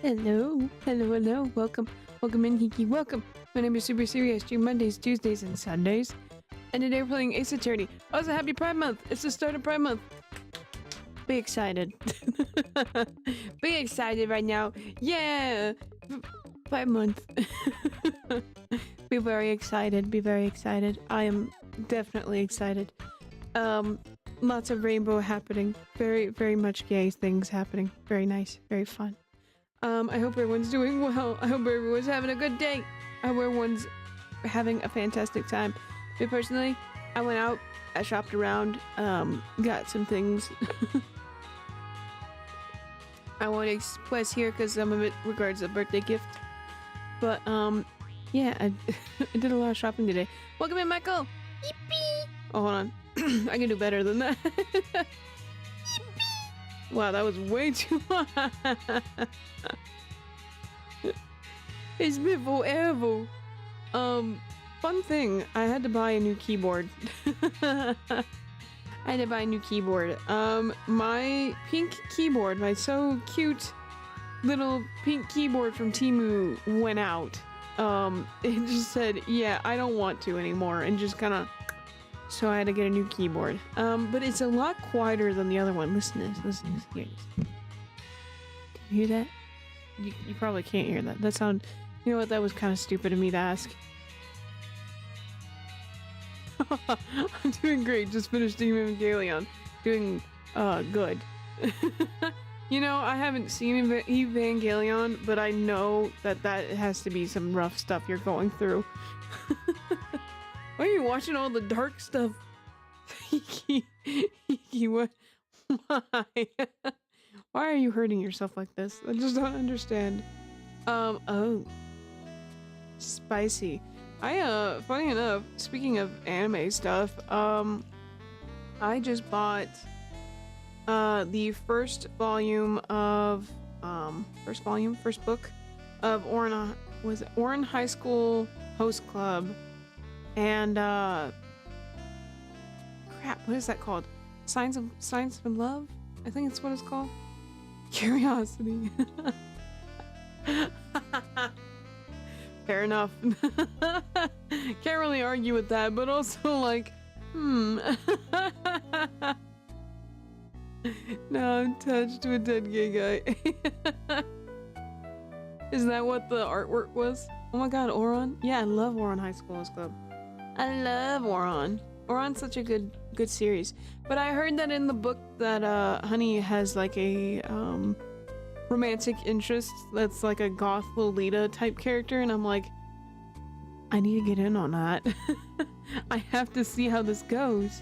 Hello, hello, hello. Welcome in, Hiki. Welcome. My name is Super Siri. I stream Mondays, Tuesdays, and Sundays. And today we're playing Ace Attorney. Also, happy Pride Month. It's the start of Pride Month. Be excited. Be excited right now. Yeah, Pride Month. Be very excited. Be very excited. I am definitely excited. Lots of rainbow happening. Very, very much gay things happening. Very nice. Very fun. I hope everyone's doing well. I hope everyone's having a good day. I hope everyone's having a fantastic time. Me personally, I went out, I shopped around, got some things. I won't express here because some of it regards a birthday gift. But, yeah, I did a lot of shopping today. Welcome in, Michael! Yippee! Oh, hold on. I can do better than that. Wow, that was way too high. It's been forever. Fun thing, I had to buy a new keyboard. I had to buy a new keyboard. My pink keyboard, my so cute little pink keyboard from Temu went out. It just said, yeah, I don't want to anymore, and just kind of... So I had to get a new keyboard. But it's a lot quieter than the other one. Listen to this, listen to this. Here it is. Do you hear that? You probably can't hear that. That sound... You know what? That was kind of stupid of me to ask. I'm doing great. Just finished Evangelion. Doing, good. You know, I haven't seen Evangelion, but I know that that has to be some rough stuff you're going through. Why are you watching all the dark stuff? What? Why? Why are you hurting yourself like this? I just don't understand. Oh. Spicy. Funny enough, speaking of anime stuff, I just bought, the first book of Ouran High School Host Club, and, crap, what is that called? Signs of Love? I think it's what it's called. Curiosity. Fair enough. Can't really argue with that, but also like, No, I'm touched with a dead gay guy. Is that what the artwork was? Oh my god, Ouran? Yeah, I love Ouran High School Host Club. I love Ouran. Ouran's such a good series. But I heard that in the book that Honey has like a romantic interest that's like a goth Lolita type character, and I'm like, I need to get in on that. I have to see how this goes.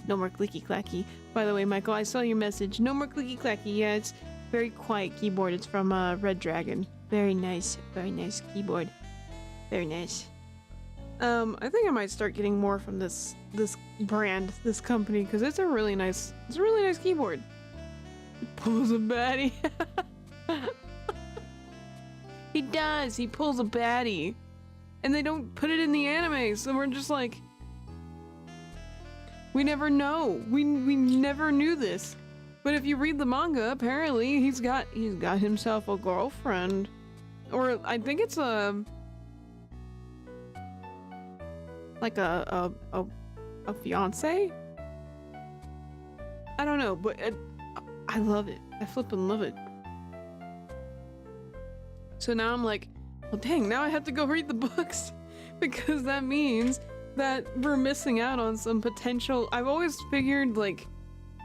No more clicky clacky. By the way, Michael, I saw your message. No more clicky clacky. Yeah, it's very quiet keyboard. It's from Red Dragon. Very nice keyboard. Very nice. I think I might start getting more from this brand, this company, because it's a really nice keyboard. It pulls a baddie. He does. He pulls a baddie, and they don't put it in the anime, so we're just like, we never know. We never knew this. But if you read the manga, apparently he's got himself a girlfriend, or I think it's like a fiance? I don't know, but I love it. I flippin' love it. So now I'm like, well dang, now I have to go read the books, because that means that we're missing out on some potential. I've always figured, like,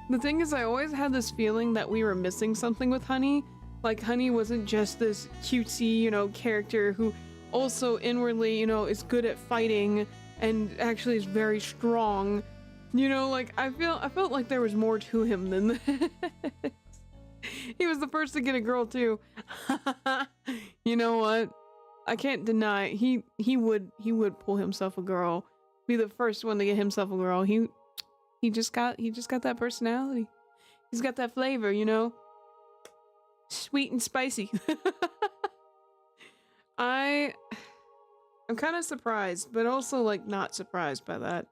the thing is, I always had this feeling that we were missing something with Honey. Like, Honey wasn't just this cutesy, you know, character who also inwardly, you know, is good at fighting and actually is very strong. You know, like, I felt like there was more to him than this. He was the first to get a girl too. You know what? I can't deny he would pull himself a girl. Be the first one to get himself a girl. He just got that personality. He's got that flavor, you know? Sweet and spicy. I'm kind of surprised, but also like not surprised by that.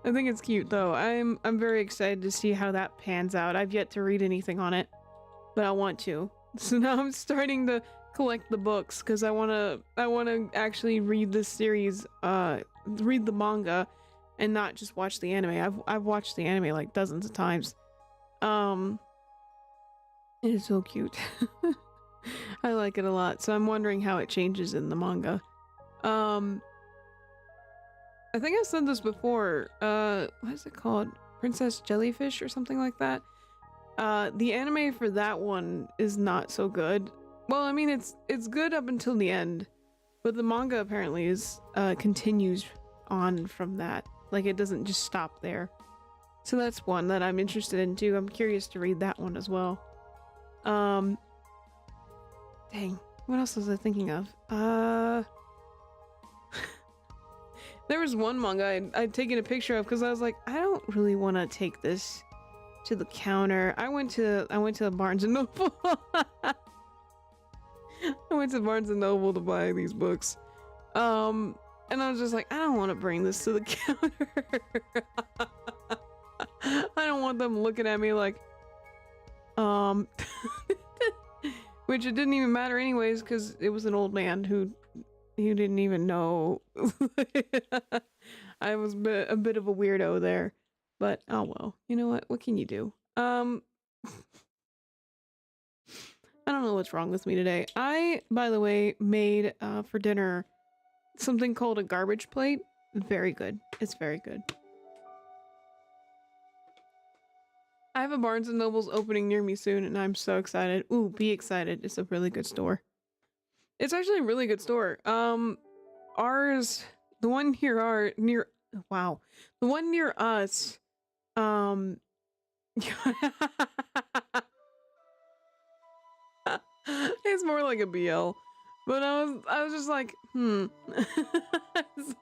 I think it's cute though. I'm very excited to see how that pans out. I've yet to read anything on it, but I want to. So now I'm starting to collect the books because I wanna actually read this series, read the manga, and not just watch the anime. I've watched the anime like dozens of times. It's so cute. I like it a lot. So I'm wondering how it changes in the manga. I think I've said this before. What is it called? Princess Jellyfish or something like that. The anime for that one is not so good. Well, I mean, it's good up until the end, but the manga apparently is continues on from that. Like, it doesn't just stop there. So that's one that I'm interested in too. I'm curious to read that one as well. Dang, what else was I thinking of? There was one manga I'd taken a picture of because I was like, I don't really want to take this to the counter. I went to Barnes and Noble. I went to Barnes and Noble to buy these books. And I was just like, I don't want to bring this to the counter. I don't want them looking at me like, which it didn't even matter anyways because it was an old man who didn't even know. I was a bit of a weirdo there, but oh well. You know what can you do? I don't know what's wrong with me today. I, by the way, made for dinner something called a garbage plate. Very good. It's very good. I have a Barnes and Noble's opening near me soon, and I'm so excited. Ooh, be excited. It's a really good store. It's actually a really good store. Ours, the one wow. The one near us, it's more like a BL. But I was just like, so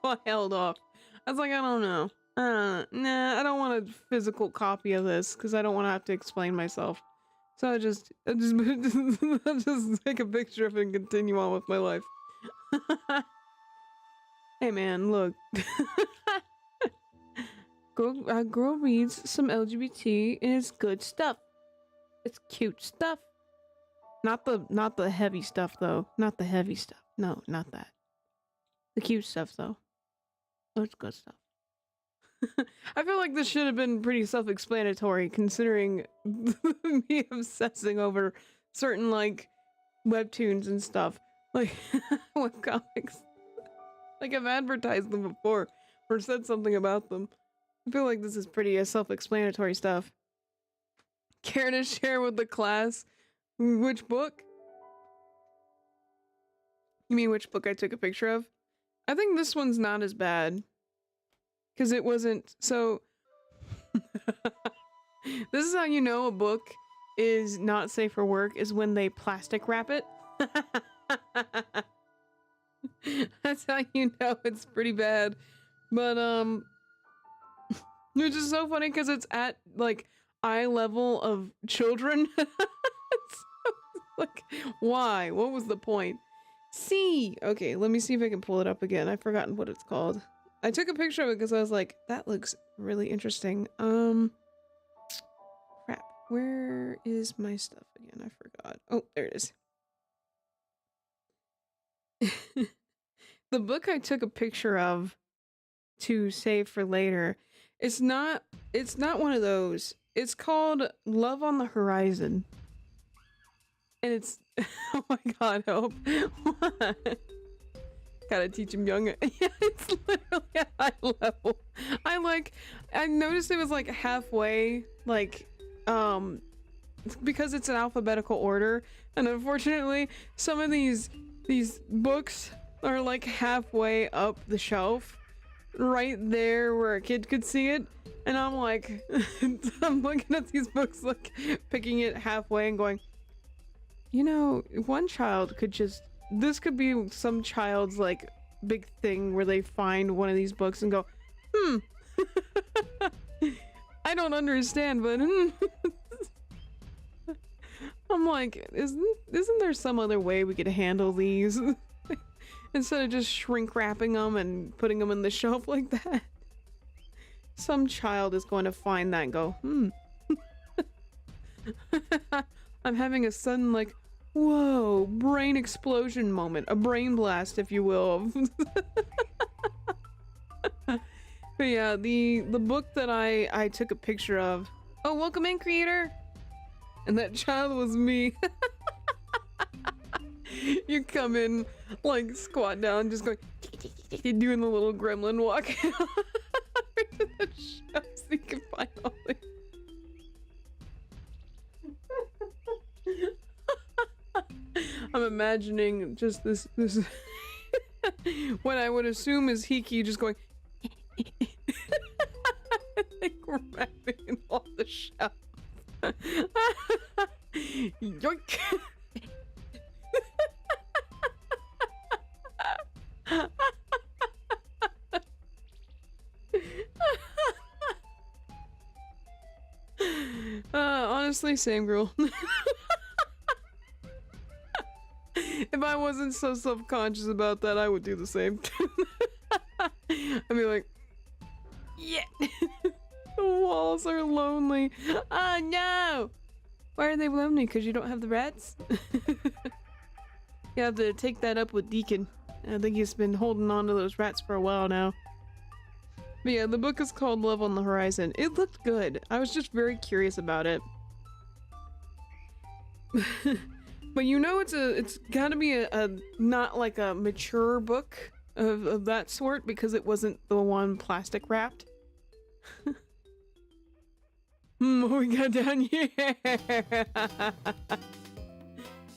I held off. I was like, I don't know. Nah, I don't want a physical copy of this because I don't want to have to explain myself. So I just I'll just take a picture of it and continue on with my life. Hey man, look. Girl reads some LGBT and it's good stuff. It's cute stuff. Not the heavy stuff though. Not the heavy stuff. No, not that. The cute stuff though. Oh, it's good stuff. I feel like this should have been pretty self-explanatory considering me obsessing over certain like webtoons and stuff. Like webcomics. Like I've advertised them before or said something about them. I feel like this is pretty self-explanatory stuff. Care to share with the class which book? You mean which book I took a picture of? I think this one's not as bad. Because it wasn't, so... This is how you know a book is not safe for work, is when they plastic wrap it. That's how you know it's pretty bad. But, which is so funny because it's at, like, eye level of children. So, like, why? What was the point? See! Okay, let me see if I can pull it up again. I've forgotten what it's called. I took a picture of it because I was like, that looks really interesting. Crap. Where is my stuff again? I forgot. Oh, there it is. The book I took a picture of to save for later, it's not one of those. It's called Love on the Horizon. And it's, oh my god, Hope. What? Gotta teach him young. Yeah, it's literally at high level. I noticed it was like halfway, like, because it's an alphabetical order, and unfortunately, some of these books are like halfway up the shelf, right there where a kid could see it, and I'm like, I'm looking at these books, like, picking it halfway and going, you know, one child could just. This could be some child's, like, big thing where they find one of these books and go, I don't understand, but I'm like, isn't there some other way we could handle these? Instead of just shrink wrapping them and putting them in the shelf like that. Some child is going to find that and go, I'm having a sudden, like, Whoa, brain explosion moment. A brain blast, if you will. But yeah, the book that I took a picture of. Oh, welcome in, creator. And that child was me. You come in, like, squat down, just going, doing the little gremlin walk out to the shelf so you can find all the... I'm imagining just this what I would assume is Hiki just going like grabbing off the shelf. Yoink. Honestly, same girl. If I wasn't so self-conscious about that, I would do the same. I'd be like, yeah. The walls are lonely. Oh no! Why are they lonely? Because you don't have the rats? You have to take that up with Deacon. I think he's been holding on to those rats for a while now. But yeah, the book is called Love on the Horizon. It looked good. I was just very curious about it. But you know it's gotta be a not like a mature book of that sort because it wasn't the one plastic wrapped. What we got down here?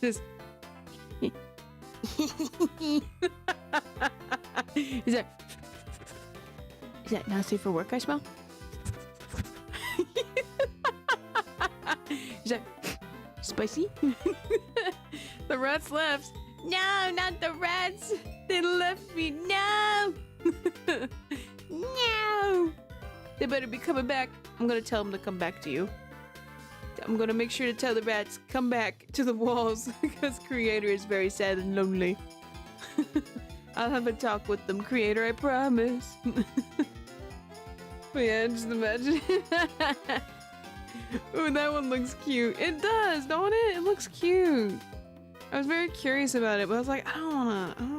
Just Is that not safe for work, I smell? Is that spicy? The rats left. No, not the rats. They left me. No. No. They better be coming back. I'm gonna tell them to come back to you. I'm gonna make sure to tell the rats, come back to the walls because Creator is very sad and lonely. I'll have a talk with them, Creator, I promise. But yeah, just imagine. Ooh, that one looks cute. It does, don't it? It looks cute. I was very curious about it, but I was like, I don't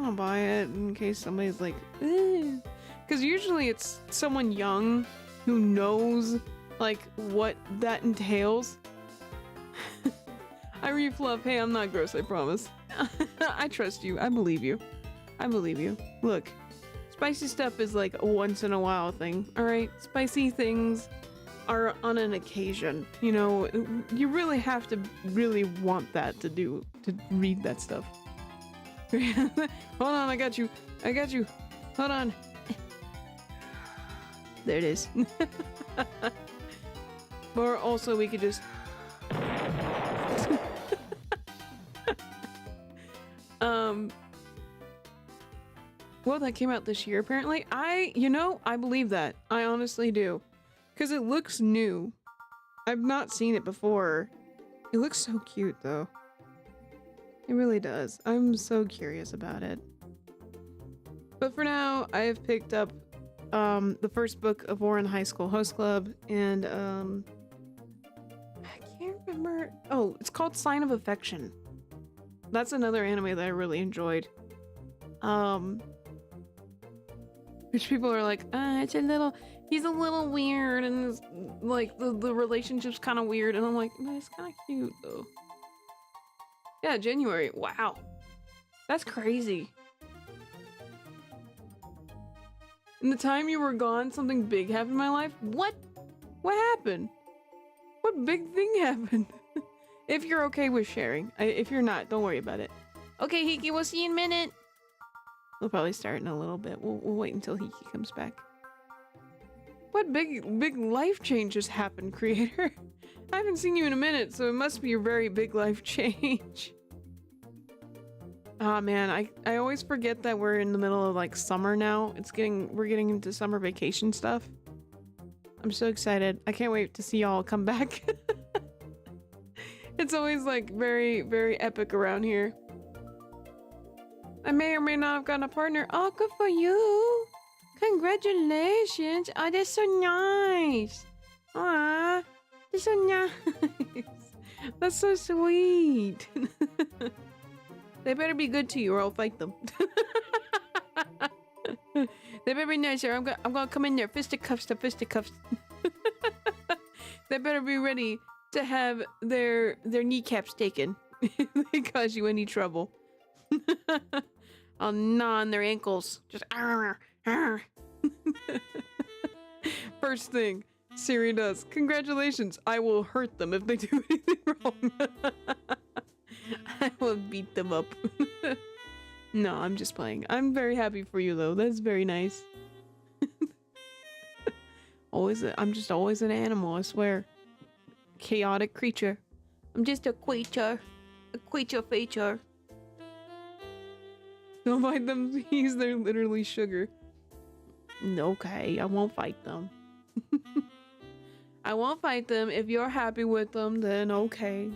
wanna buy it in case somebody's like, eh. Because usually it's someone young who knows like what that entails. I refluff. Hey, I'm not gross, I promise. I trust you. I believe you. I believe you. Look, spicy stuff is like a once in a while thing, alright? Spicy things are on an occasion. You know, you really have to really want that to read that stuff. Hold on, I got you. I got you. Hold on. There it is. Or also we could just... Well, that came out this year apparently. I believe that. I honestly do. Because it looks new. I've not seen it before. It looks so cute though. It really does. I'm so curious about it. But for now, I have picked up the first book of Warren High School Host Club, and I can't remember. Oh, it's called Sign of Affection. That's another anime that I really enjoyed. Which people are like, he's a little weird, and it's, like the relationship's kind of weird, and I'm like, no, it's kind of cute though. Yeah, January. Wow, that's crazy. In the time you were gone, something big happened in my life? What? What happened? What big thing happened? If you're okay with sharing. If you're not, don't worry about it. Okay, Hiki, we'll see you in a minute. We'll probably start in a little bit. We'll wait until Hiki comes back. What big life changes happened, Creator? I haven't seen you in a minute, so it must be a very big life change. Ah, man, I always forget that we're in the middle of like summer now. We're getting into summer vacation stuff. I'm so excited. I can't wait to see y'all come back. It's always like very, very epic around here. I may or may not have gotten a partner. Oh, good for you. Congratulations. Oh, that's so nice. Aw, that's so nice. That's so sweet. They better be good to you or I'll fight them. They better be nice or I'm gonna come in there fisticuffs to fisticuffs. They better be ready to have their kneecaps taken if they cause you any trouble. I'll gnaw on their ankles. Just arr, arr. First thing Siri does. Congratulations. I will hurt them if they do anything wrong. I will beat them up. No, I'm just playing. I'm very happy for you though. That's very nice. I'm just always an animal, I swear. Chaotic creature. I'm just a creature. A creature feature. Don't fight them, please. They're literally sugar. Okay, I won't fight them. I won't fight them. If you're happy with them, then okay.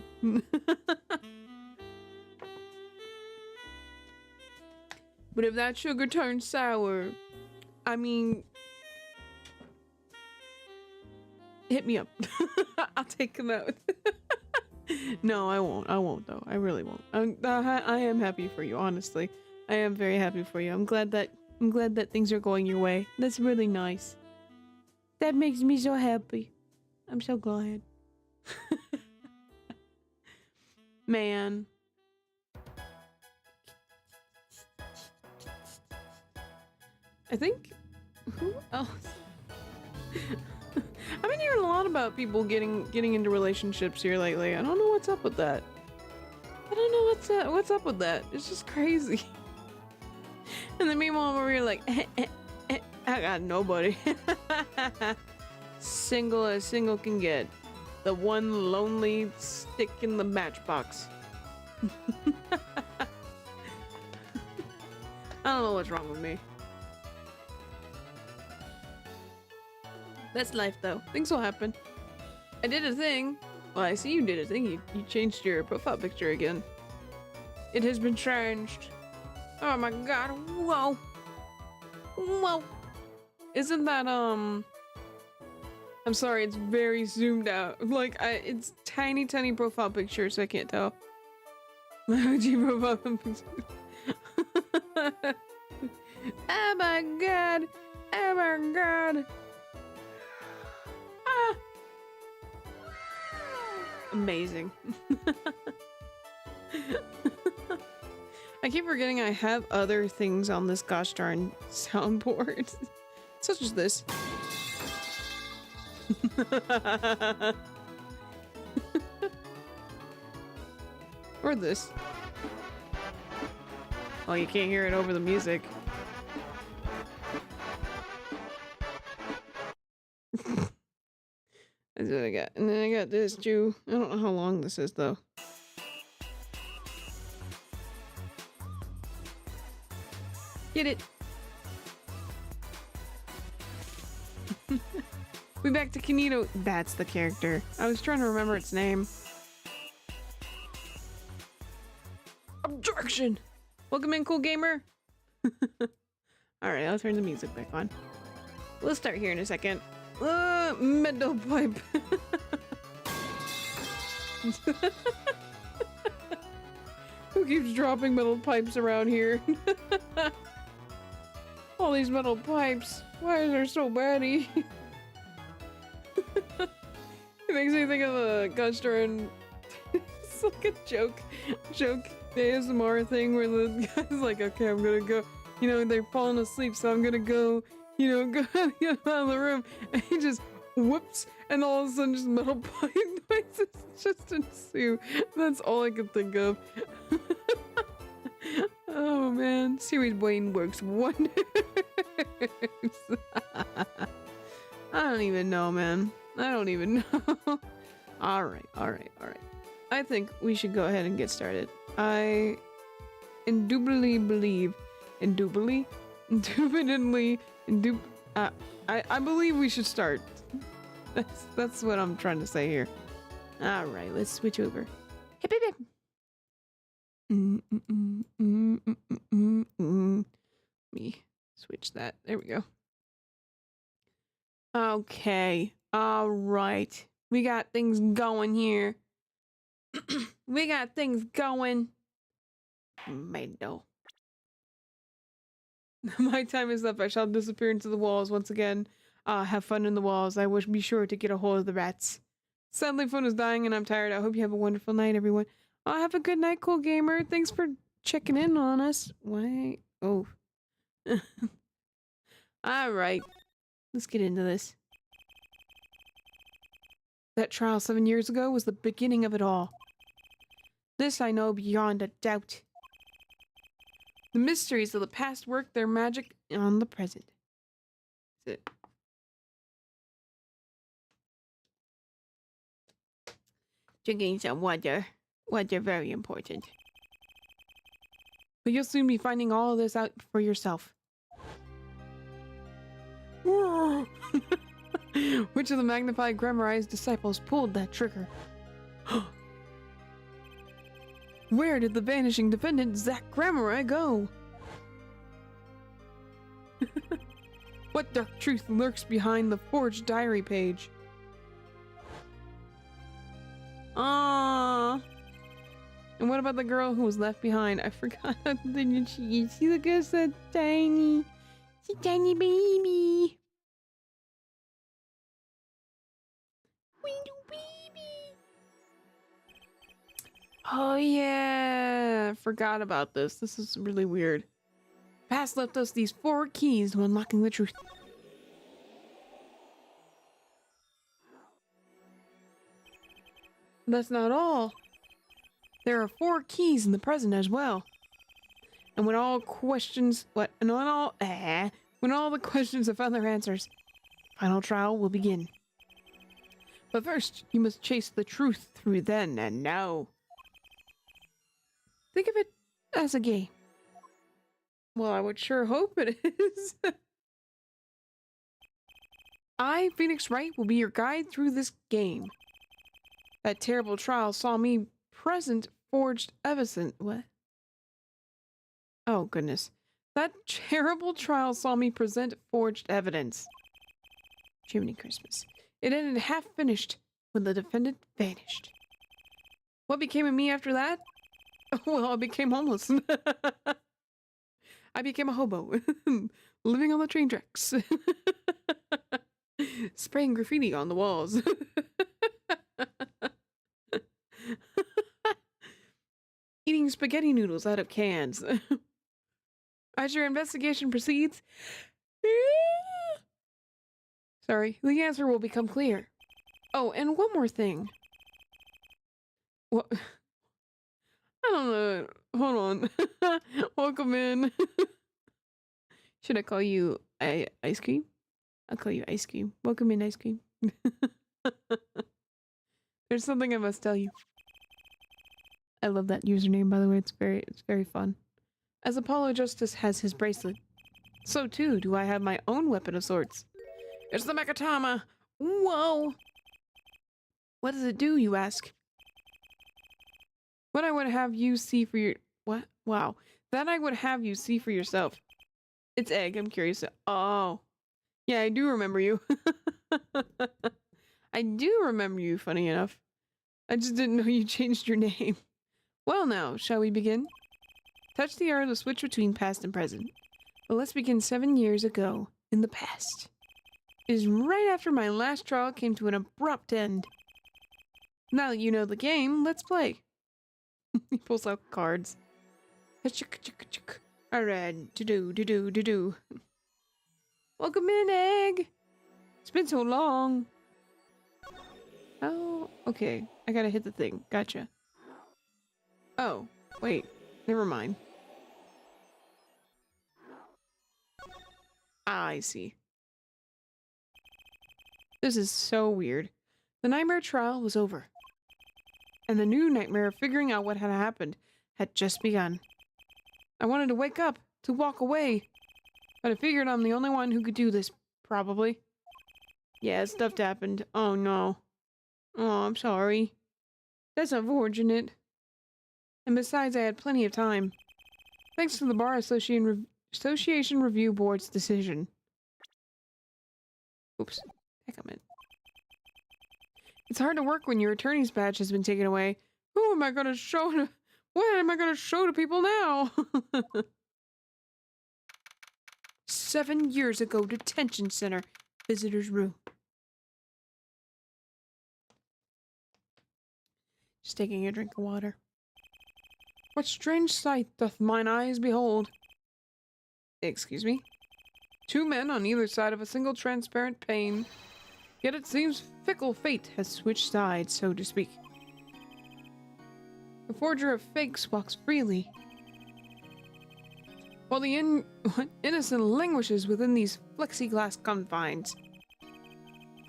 But if that sugar turns sour, I mean, hit me up. I'll take them out. No, I won't. I won't though. I really won't. I am happy for you, honestly. I am very happy for you. I'm glad that things are going your way. That's really nice. That makes me so happy. I'm so glad. Man. I think who else? I've been hearing a lot about people getting into relationships here lately. I don't know what's up with that. I don't know what's up with that. It's just crazy. And then meanwhile we're here like, I got nobody. Single as single can get. The one lonely stick in the matchbox. I don't know what's wrong with me. That's life though. Things will happen. I did a thing. Well, I see you did a thing. You changed your profile picture again. It has been changed. Oh my god. Whoa. Whoa. Isn't that, I'm sorry, it's very zoomed out. Like, it's tiny profile picture, so I can't tell. My OG profile picture. Oh my god. Oh my god. Ah. Amazing. I keep forgetting I have other things on this gosh darn soundboard. Such as this. Or this. Oh, you can't hear it over the music. That's what I got. And then I got this too. I don't know how long this is though. Get it. We back to Kanito. That's the character. I was trying to remember its name. Objection! Welcome in, cool gamer. Alright, I'll turn the music back on. We'll start here in a second. Metal pipe. Who keeps dropping metal pipes around here? All these metal pipes. Why is there so many? It makes me think of a gosh darn. It's like a joke ASMR thing where the guy's like, okay, I'm gonna go. You know, they're falling asleep, so I'm gonna go. You know, go get out of the room, and he just whoops, and all of a sudden, just metal pipe noises just ensue. That's all I could think of. Oh man, Siri's brain works wonders. I don't even know, man. I don't even know. All right. I think we should go ahead and get started. I indubitably believe, I believe we should start. That's what I'm trying to say here. All right, let's switch over. Hip hip hip. Me switch that. There we go. Okay. All right. We got things going here. We got things going. Mando. My time is up. I shall disappear into the walls once again. Have fun in the walls. I wish be sure to get a hold of the rats. Sadly, phone is dying and I'm tired. I hope you have a wonderful night, everyone. Have a good night, cool gamer. Thanks for checking in on us. Wait. Oh. Alright. Let's get into this. That trial 7 years ago was the beginning of it all. This I know beyond a doubt. The mysteries of the past work their magic on the present. That's it. Drinking some water. Water very important. But you'll soon be finding all of this out for yourself. Which of the magnified Grimoire's disciples pulled that trigger? Where did the vanishing defendant Zack Grimoire go? What dark truth lurks behind the forged diary page? Ah. And what about the girl who was left behind? I forgot how thin she is. She looks so tiny. She's a tiny baby. Little baby. Oh yeah. Forgot about this. This is really weird. Past left us these 4 keys to unlocking the truth. That's not all. There are 4 keys in the present as well. And when all the questions have found their answers, final trial will begin. But first, you must chase the truth through then and now. Think of it as a game. Well, I would sure hope it is. I, Phoenix Wright, will be your guide through this game. That terrible trial saw me present forged evidence. What? Oh, goodness. That terrible trial saw me present forged evidence. Jiminy Christmas. It ended half finished when the defendant vanished. What became of me after that? Well, I became homeless. I became a hobo, living on the train tracks, spraying graffiti on the walls. Eating spaghetti noodles out of cans. As your investigation proceeds, sorry, the answer will become clear. Oh, and one more thing. What? I don't know. Hold on. Welcome in. Should I call you ice cream? I'll call you ice cream. Welcome in, ice cream. There's something I must tell you. I love that username, by the way. It's very fun. As Apollo Justice has his bracelet, so too do I have my own weapon of sorts. It's the Mechatama. Whoa! What does it do, you ask? What I would have you see for your... What? Wow. That I would have you see for yourself. It's Egg. I'm curious. Oh. Yeah, I do remember you. I do remember you, funny enough. I just didn't know you changed your name. Well now, shall we begin? Touch the arrow to switch between past and present. But let's begin 7 years ago, in the past. It is right after my last trial came to an abrupt end. Now that you know the game, let's play. He pulls out cards. Alright, to-do. Welcome in, Egg! It's been so long. Oh, okay. I gotta hit the thing. Gotcha. Oh, wait. Never mind. Ah, I see. This is so weird. The nightmare trial was over. And the new nightmare of figuring out what had happened had just begun. I wanted to wake up, to walk away. But I figured I'm the only one who could do this, probably. Yeah, stuff happened. Oh no. Oh, I'm sorry. That's unfortunate. And besides, I had plenty of time. Thanks to the Bar Association Review Board's decision. Oops. Heck, I'm in. It's hard to work when your attorney's badge has been taken away, Who am I gonna show to? What am I gonna show to people now? 7 years ago, detention center, visitor's room. Just taking a drink of water. What strange sight doth mine eyes behold? Excuse me? 2 men on either side of a single transparent pane. Yet it seems fickle fate has switched sides, so to speak. The forger of fakes walks freely, while the innocent languishes within these plexiglass confines.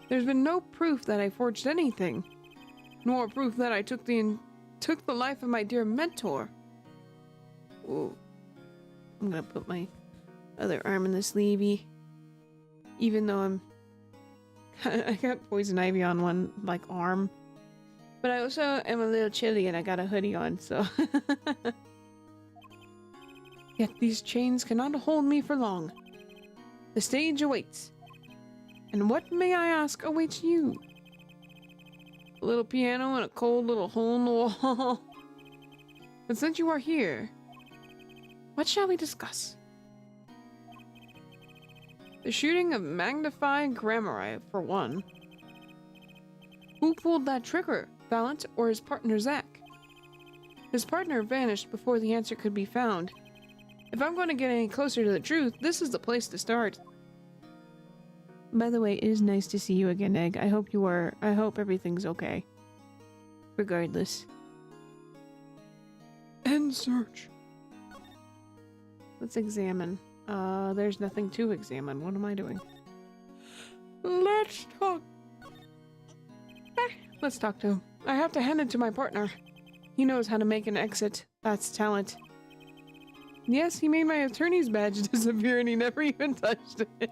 There's been no proof that I forged anything, nor proof that I took the life of my dear mentor. Ooh. I'm gonna put my other arm in the sleevey, even though I got poison ivy on one, like, arm. But I also am a little chilly and I got a hoodie on, so... Yet these chains cannot hold me for long. The stage awaits. And what, may I ask, awaits you? A little piano and a cold little hole in the wall. But since you are here, what shall we discuss? The shooting of Magnify Grammari, for one. Who pulled that trigger, Valent or his partner Zach? His partner vanished before the answer could be found. If I'm going to get any closer to the truth, this is the place to start. By the way, it is nice to see you again, Egg. I hope everything's okay. Regardless. End search. Let's examine. There's nothing to examine. What am I doing? Let's talk. Let's talk to him. I have to hand it to my partner. He knows how to make an exit. That's talent. Yes, he made my attorney's badge disappear and he never even touched it.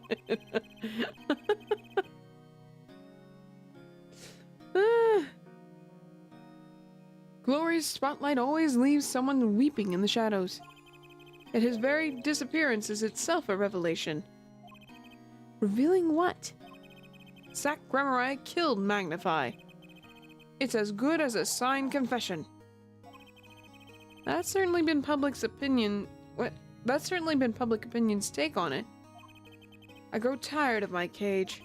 Glory's spotlight always leaves someone weeping in the shadows. Yet his very disappearance is itself a revelation. Revealing what? Zach Grammari killed Magnify. It's as good as a signed confession. That's certainly been public's opinion. That's certainly been public opinion's take on it. I grow tired of my cage,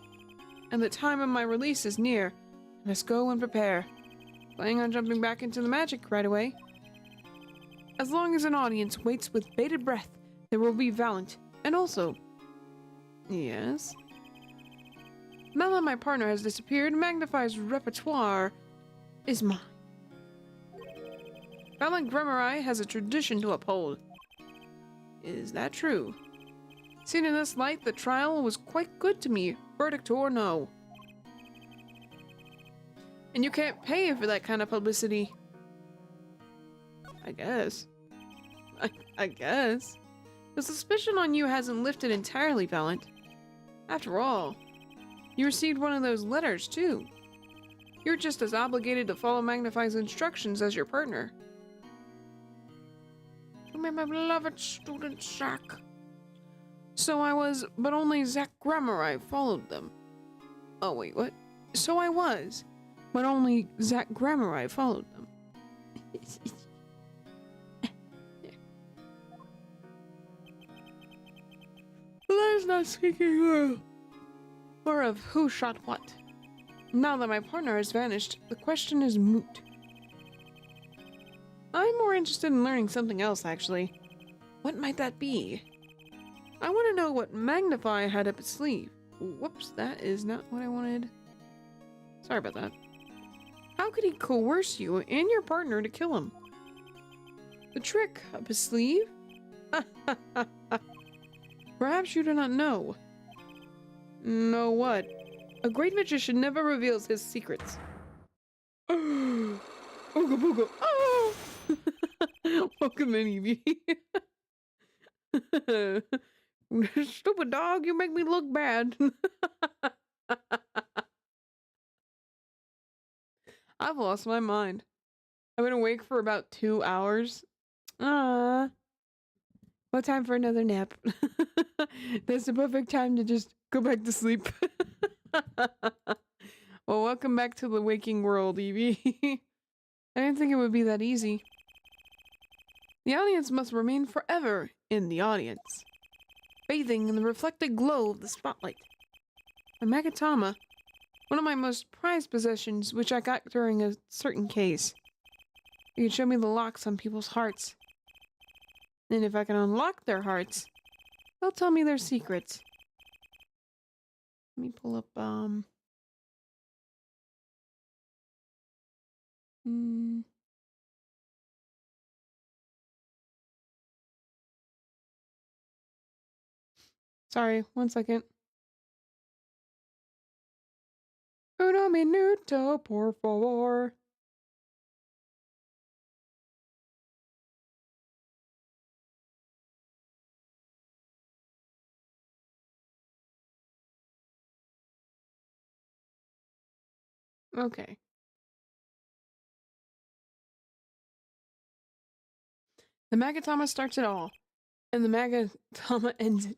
and the time of my release is near. I must go and prepare. Planning on jumping back into the magic right away. As long as an audience waits with bated breath, there will be Valent. And also... Yes? Now that my partner has disappeared, Magnify's repertoire is mine. Valent Grammari has a tradition to uphold. Is that true? Seen in this light, the trial was quite good to me, verdict or no. And you can't pay for that kind of publicity. I guess. I guess. The suspicion on you hasn't lifted entirely, Valent. After all, you received one of those letters, too. You're just as obligated to follow Magnify's instructions as your partner. To my beloved student, Zach. So I was, but only Zach Grammari followed them. Oh, wait, what? So I was, but only Zach Grammari followed them. Let's not speaking or of who shot what. Now that my partner has vanished, the question is moot. I'm more interested in learning something else, actually. What might that be? I want to know what Magnify had up its sleeve. Whoops, that is not what I wanted. Sorry about that. How could he coerce you and your partner to kill him? The trick up his sleeve? Perhaps you do not know. Know what? A great magician never reveals his secrets. Ooga booga. Oh! Welcome in, Evie. Stupid dog, you make me look bad. I've lost my mind. I've been awake for about 2 hours. What time for another nap? That's the perfect time to just go back to sleep. Well, welcome back to the waking world, Evie. I didn't think it would be that easy. The audience must remain forever in the audience, bathing in the reflected glow of the spotlight. The Magatama, one of my most prized possessions, which I got during a certain case. It can show me the locks on people's hearts. And if I can unlock their hearts, they'll tell me their secrets. Let me pull up, Sorry, 1 second. Uno minuto, por favor. Okay. The Magatama starts it all, and the Magatama ends it.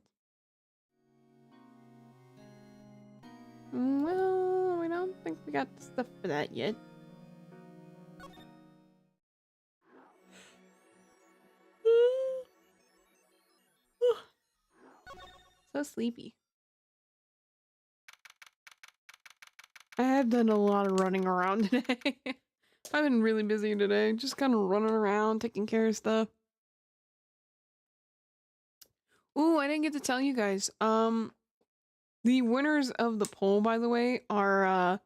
Well, we don't think we got the stuff for that yet. So sleepy. I have done a lot of running around today. I've been really busy today, just kind of running around, taking care of stuff. Ooh, I didn't get to tell you guys. The winners of the poll, by the way, are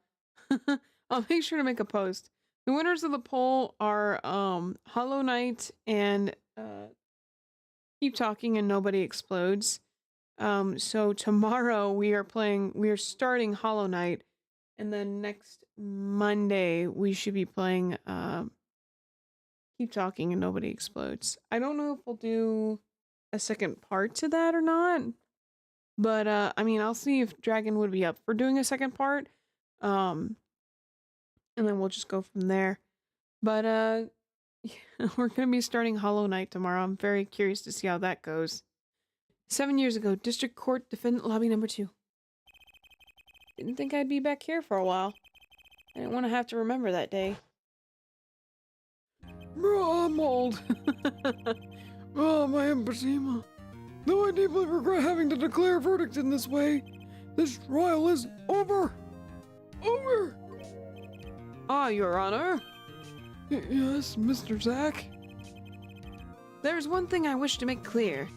I'll make sure to make a post. The winners of the poll are Hollow Knight and Keep Talking and Nobody Explodes. So tomorrow we are starting Hollow Knight, and then next Monday we should be playing Keep Talking and Nobody Explodes. I don't know if we'll do a second part to that or not. But I mean, I'll see if Dragon would be up for doing a second part. And then we'll just go from there. But we're going to be starting Hollow Knight tomorrow. I'm very curious to see how that goes. 7 years ago, District Court Defendant Lobby number 2. Didn't think I'd be back here for a while. I didn't want to have to remember that day. I'm old. Oh, my emphysema. Though I deeply regret having to declare a verdict in this way, this trial is over. Over. Ah, Your Honor. Yes, Mr. Zack. There's one thing I wish to make clear.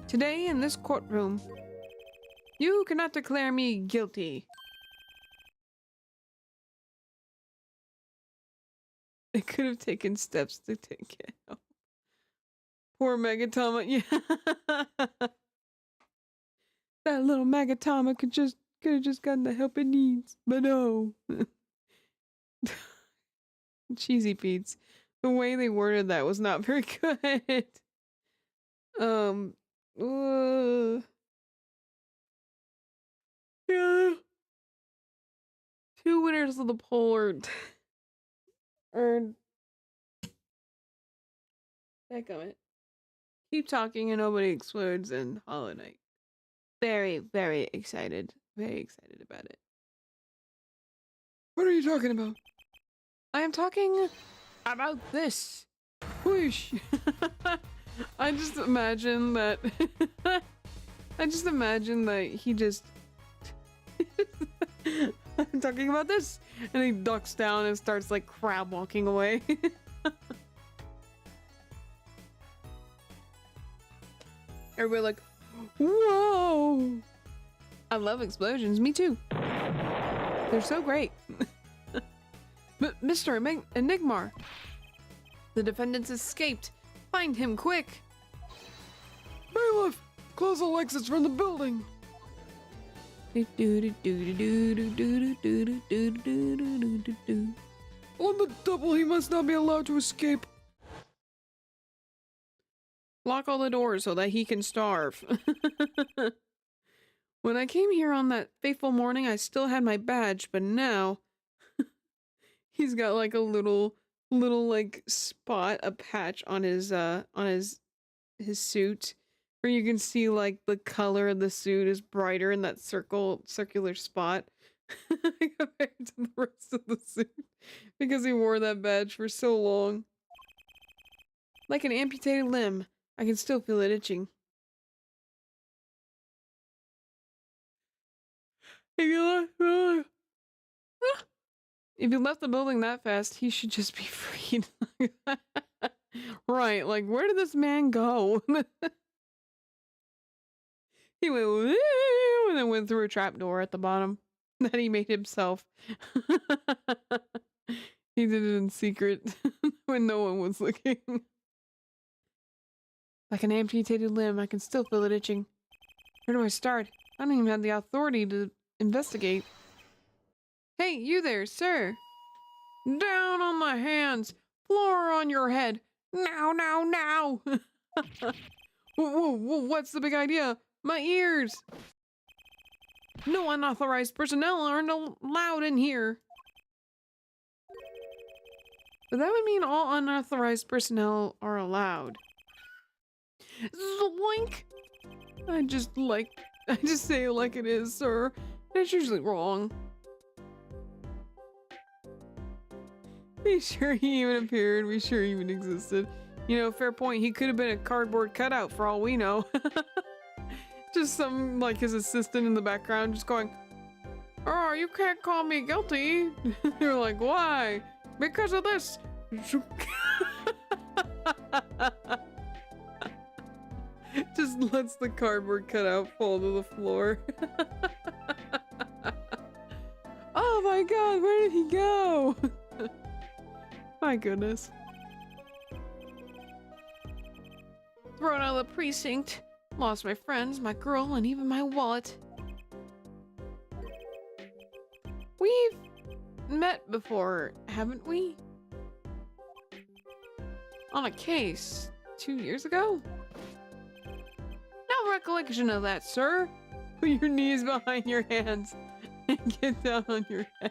Today in this courtroom, you cannot declare me guilty. They could have taken steps to take it out. Poor Magatama, yeah. That little Magatama could have just gotten the help it needs, but no. Cheesy Pete's. The way they worded that was not very good. Yeah. 2 winners of the poll are heck of it. Keep Talking and Nobody Explodes and Hollow Knight. Very, very excited. Very excited about it. What are you talking about? I am talking about this. Whoosh. I just imagine that he just I'm talking about this, and he ducks down and starts like crab walking away. Everybody like, whoa! I love explosions. Me too. They're so great. But Mr. Enigmar, the defendant's escaped. Find him quick. Bailiff, close all exits from the building. On the double, he must not be allowed to escape. Lock all the doors so that he can starve. When I came here on that fateful morning, I still had my badge, but now he's got like a little like spot, a patch on his suit, where you can see like the color of the suit is brighter in that circular spot. compared to the rest of the suit because he wore that badge for so long. Like an amputated limb, I can still feel it itching. If you left the building that fast, he should just be freed. Right, like where did this man go? He went woo, and then went through a trapdoor at the bottom that he made himself. He did it in secret when no one was looking. Like an amputated limb, I can still feel it itching. Where do I start? I don't even have the authority to investigate. Hey, you there, sir! Down on my hands! Floor on your head! Now, now, now! Whoa, what's the big idea? My ears! No unauthorized personnel aren't allowed in here. But that would mean all unauthorized personnel are allowed. Zoink! I just say it like it is, sir. It's usually wrong. Be sure he even appeared. Be sure he even existed. You know, fair point. He could have been a cardboard cutout for all we know. Just some, like, his assistant in the background just going, "Oh, you can't call me guilty." They're like, "Why?" "Because of this." Just lets the cardboard cutout fall to the floor. Oh my god, where did he go? My goodness. Thrown out of the precinct. Lost my friends, my girl, and even my wallet. We've met before, haven't we? On a case 2 years ago? No recollection of that, sir. Put your knees behind your hands and get down on your head.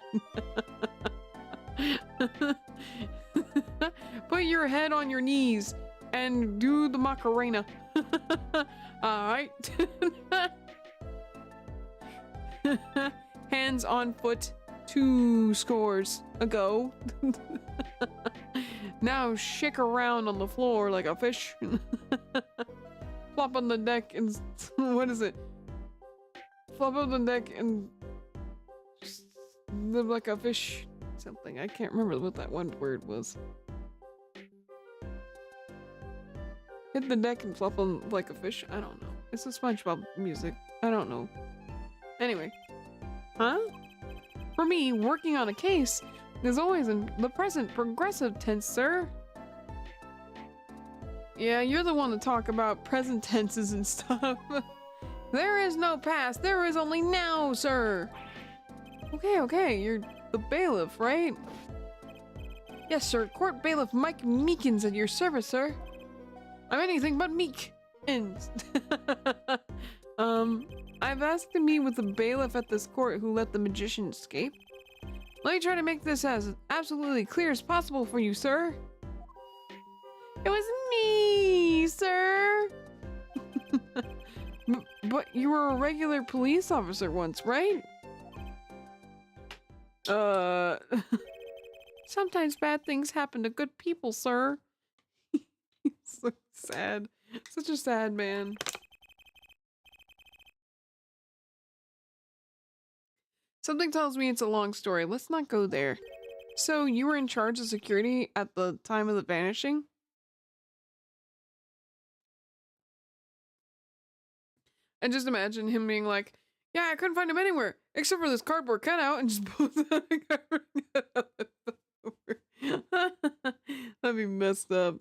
Put your head on your knees and do the Macarena. Alright. Hands on foot. 2 scores ago. Now shake around on the floor like a fish. Flop on the deck and what is it? Flop on the deck and live like a fish. Something. I can't remember what that one word was. Hit the deck and flop on like a fish. I don't know. It's a SpongeBob music. I don't know. Anyway. Huh? For me, working on a case is always in the present progressive tense, sir. Yeah, you're the one to talk about present tenses and stuff. There is no past, there is only now, sir. Okay, you're the bailiff, right? Yes, sir. Court bailiff Mike Meekins at your service, sir. I'm anything but meek. I've asked to meet with the bailiff at this court who let the magician escape. Let me try to make this as absolutely clear as possible for you, sir. It was me, sir. But you were a regular police officer once, right? Sometimes bad things happen to good people, sir. He's so sad. Such a sad man. Something tells me it's a long story. Let's not go there. So, you were in charge of security at the time of the vanishing? And just imagine him being like, yeah, I couldn't find him anywhere, except for this cardboard cutout, and just pulls out a cardboard cutout. That'd be messed up.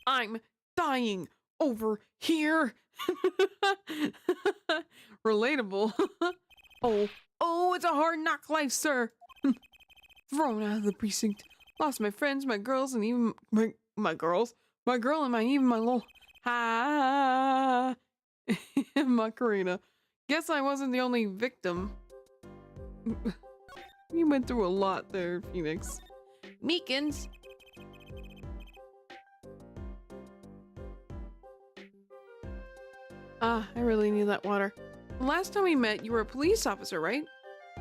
I'm dying over here. Relatable. Oh, it's a hard knock life, sir. Thrown out of the precinct. Lost my friends, my girls, and even my girls. My girl and even my little Macarena. Guess I wasn't the only victim. You went through a lot there, Phoenix. Meekins. I really need that water. The last time we met, you were a police officer, right?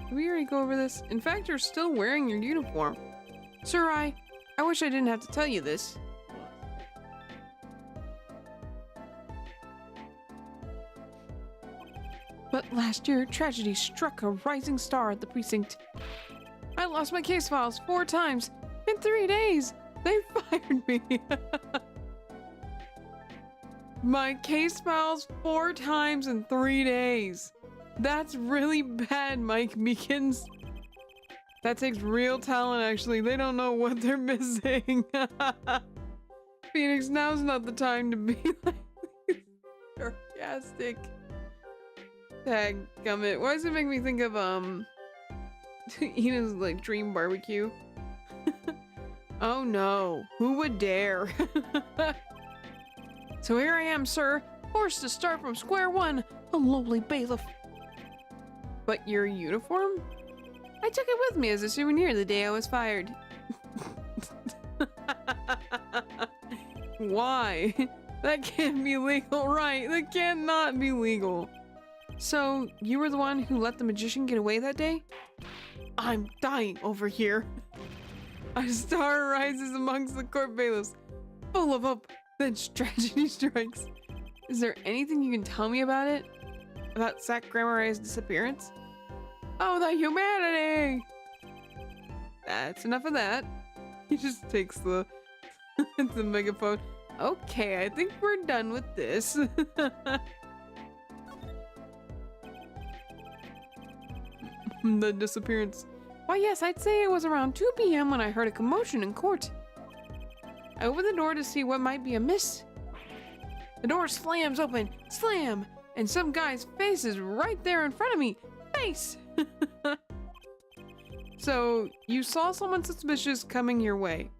Did we already go over this? In fact, you're still wearing your uniform. Sir, I wish I didn't have to tell you this. But last year, tragedy struck a rising star at the precinct. I lost my case files 4 times in 3 days. They fired me. My case files 4 times in 3 days. That's really bad, Mike Meekins. That takes real talent, actually. They don't know what they're missing. Phoenix, now's not the time to be like sarcastic. Dadgummit. Why does it make me think of, Ena's, like, dream barbecue? Oh no, who would dare? So here I am, sir, forced to start from square one, a lowly bailiff. But your uniform? I took it with me as a souvenir the day I was fired. Why? That can't be legal, right? That cannot be legal. So, you were the one who let the magician get away that day? I'm dying over here. A star rises amongst the court bailiffs, full of hope, then tragedy strikes. Is there anything you can tell me about it? About Zach Gramarye's disappearance? Oh, the humanity! That's enough of that. He just takes the, the megaphone. Okay, I think we're done with this. The disappearance. Why, yes, I'd say it was around 2 p.m. when I heard a commotion in court. I opened the door to see what might be amiss. The door slams open, slam, and some guy's face is right there in front of me. Face! So, you saw someone suspicious coming your way.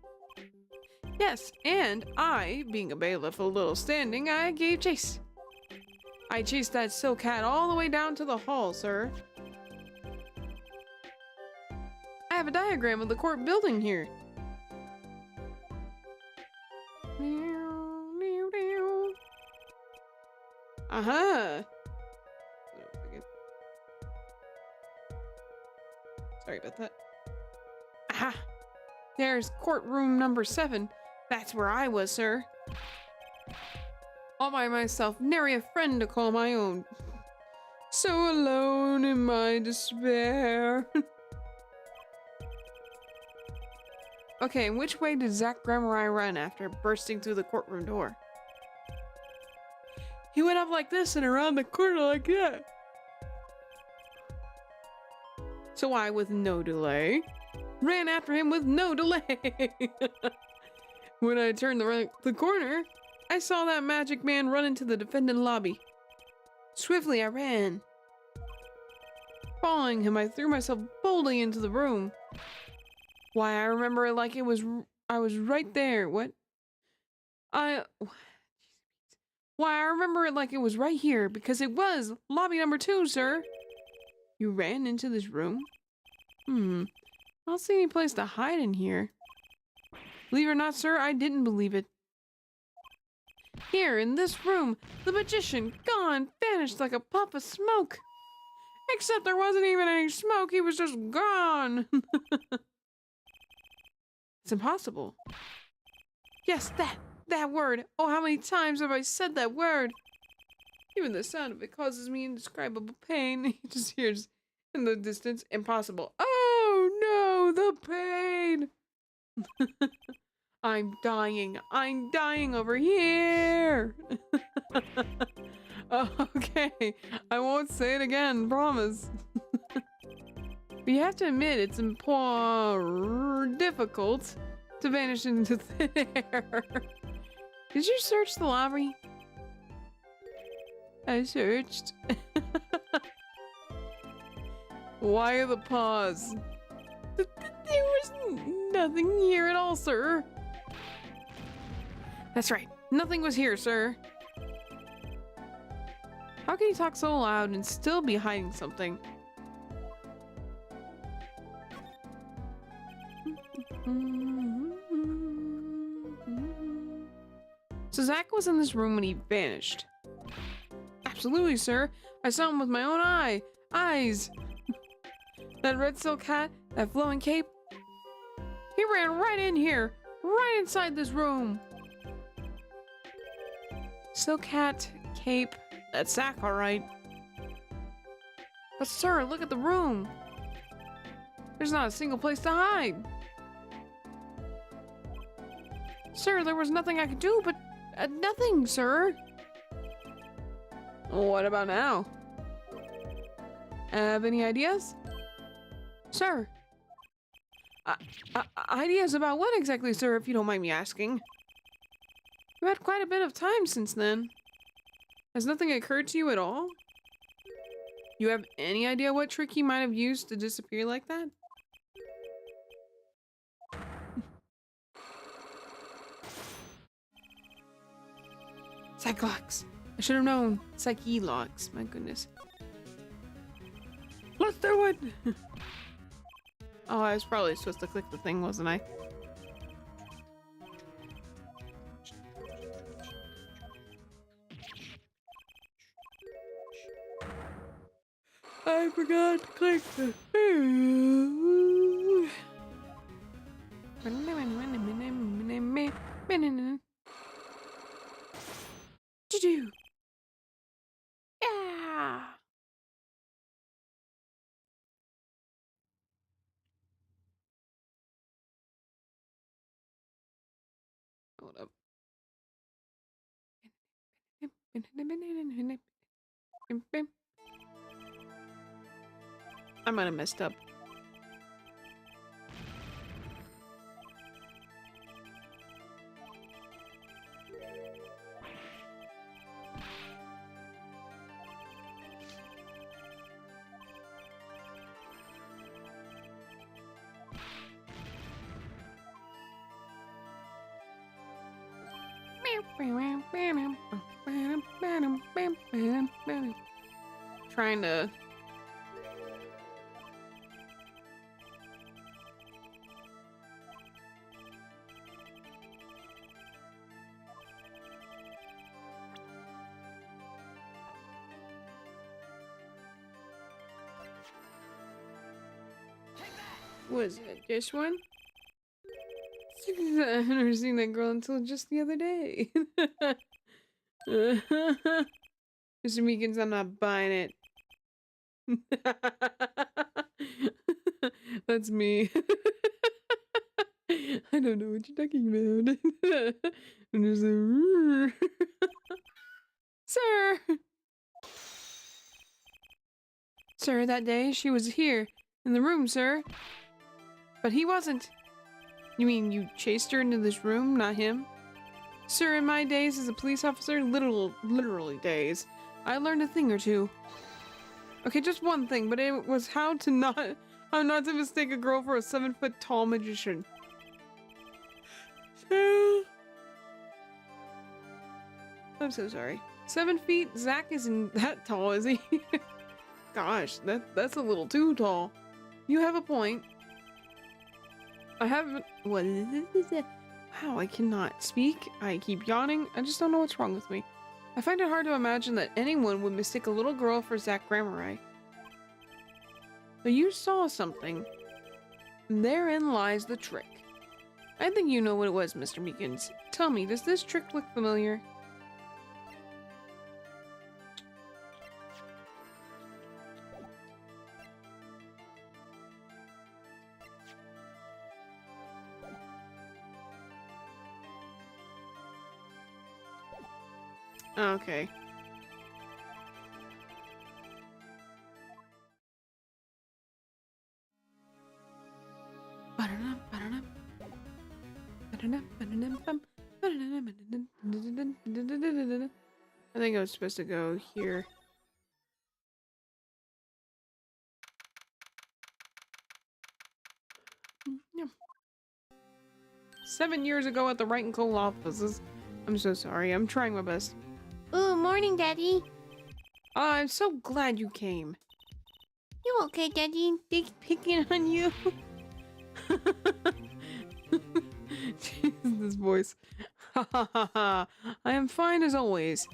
Yes, and I, being a bailiff of little standing, I gave chase. I chased that silk cat all the way down to the hall, sir. I have a diagram of the court building here. Aha! Sorry about that. Aha! There's courtroom number 7. That's where I was, sir. All by myself, nary a friend to call my own. So alone in my despair. Okay, and which way did Zach Gramarye run after bursting through the courtroom door? He went up like this and around the corner like that. So I, with no delay, ran after him with no delay. When I turned the corner, I saw that magic man run into the defendant lobby. Swiftly I ran. Following him, I threw myself boldly into the room. Why, I remember it like it was, I was right there. What? Why, I remember it like it was right here, because it was lobby number 2, sir. You ran into this room? I don't see any place to hide in here. Believe it or not, sir, I didn't believe it. Here, in this room, the magician, gone, vanished like a puff of smoke. Except there wasn't even any smoke, he was just gone. It's impossible. Yes, that word. Oh, how many times have I said that word? Even the sound of it causes me indescribable pain. He just hears in the distance, impossible. Oh no, the pain. I'm dying over here. Okay, I won't say it again, promise. But you have to admit, it's difficult to vanish into thin air. Did you search the lobby? I searched. Why the pause? There was nothing here at all, sir. That's right. Nothing was here, sir. How can you talk so loud and still be hiding something? So Zach was in this room when he vanished. absolutely, sir. I saw him with my own eyes. That red silk hat, that flowing cape. He ran right in here, right inside this room. Silk hat, cape, that sack, all right. But sir, look at the room. There's not a single place to hide. Sir, there was nothing I could do, but nothing, sir. What about now? Have any ideas? Sir. Ideas about what exactly, sir, if you don't mind me asking? You've had quite a bit of time since then. Has nothing occurred to you at all? You have any idea what trick he might have used to disappear like that? Psych-locks. I should have known. Psyche-locks. My goodness. Let's do it! Oh, I was probably supposed to click the thing, wasn't I? I forgot to click the... Do-do. Yeah! Hold up. I might have messed up. Trying to... What is it? This one? I've never seen that girl until just the other day. Mr. Meekins, I'm not buying it. That's me. I don't know what you're talking about. I'm just like, Sir! Sir, that day she was here, in the room, sir. But he wasn't. You mean you chased her into this room, not him? Sir, in my days as a police officer, literally days, I learned a thing or two. Okay, just one thing, but it was how not to mistake a girl for a 7-foot tall magician. I'm so sorry. 7 feet? Zach isn't that tall, is he? Gosh, that's a little too tall. You have a point. I haven't... What is it? Wow, I cannot speak. I keep yawning. I just don't know what's wrong with me. I find it hard to imagine that anyone would mistake a little girl for Zach Gramarye. But you saw something. And therein lies the trick. I think you know what it was, Mr. Meekins. Tell me, does this trick look familiar? Okay. I think I was supposed to go here. Yeah. 7 years ago at the Wright and Cole offices. I'm so sorry. I'm trying my best. Oh, morning, Daddy. I'm so glad you came. You okay, Daddy? They picking on you. Jesus, this voice. Ha ha ha ha. I am fine as always.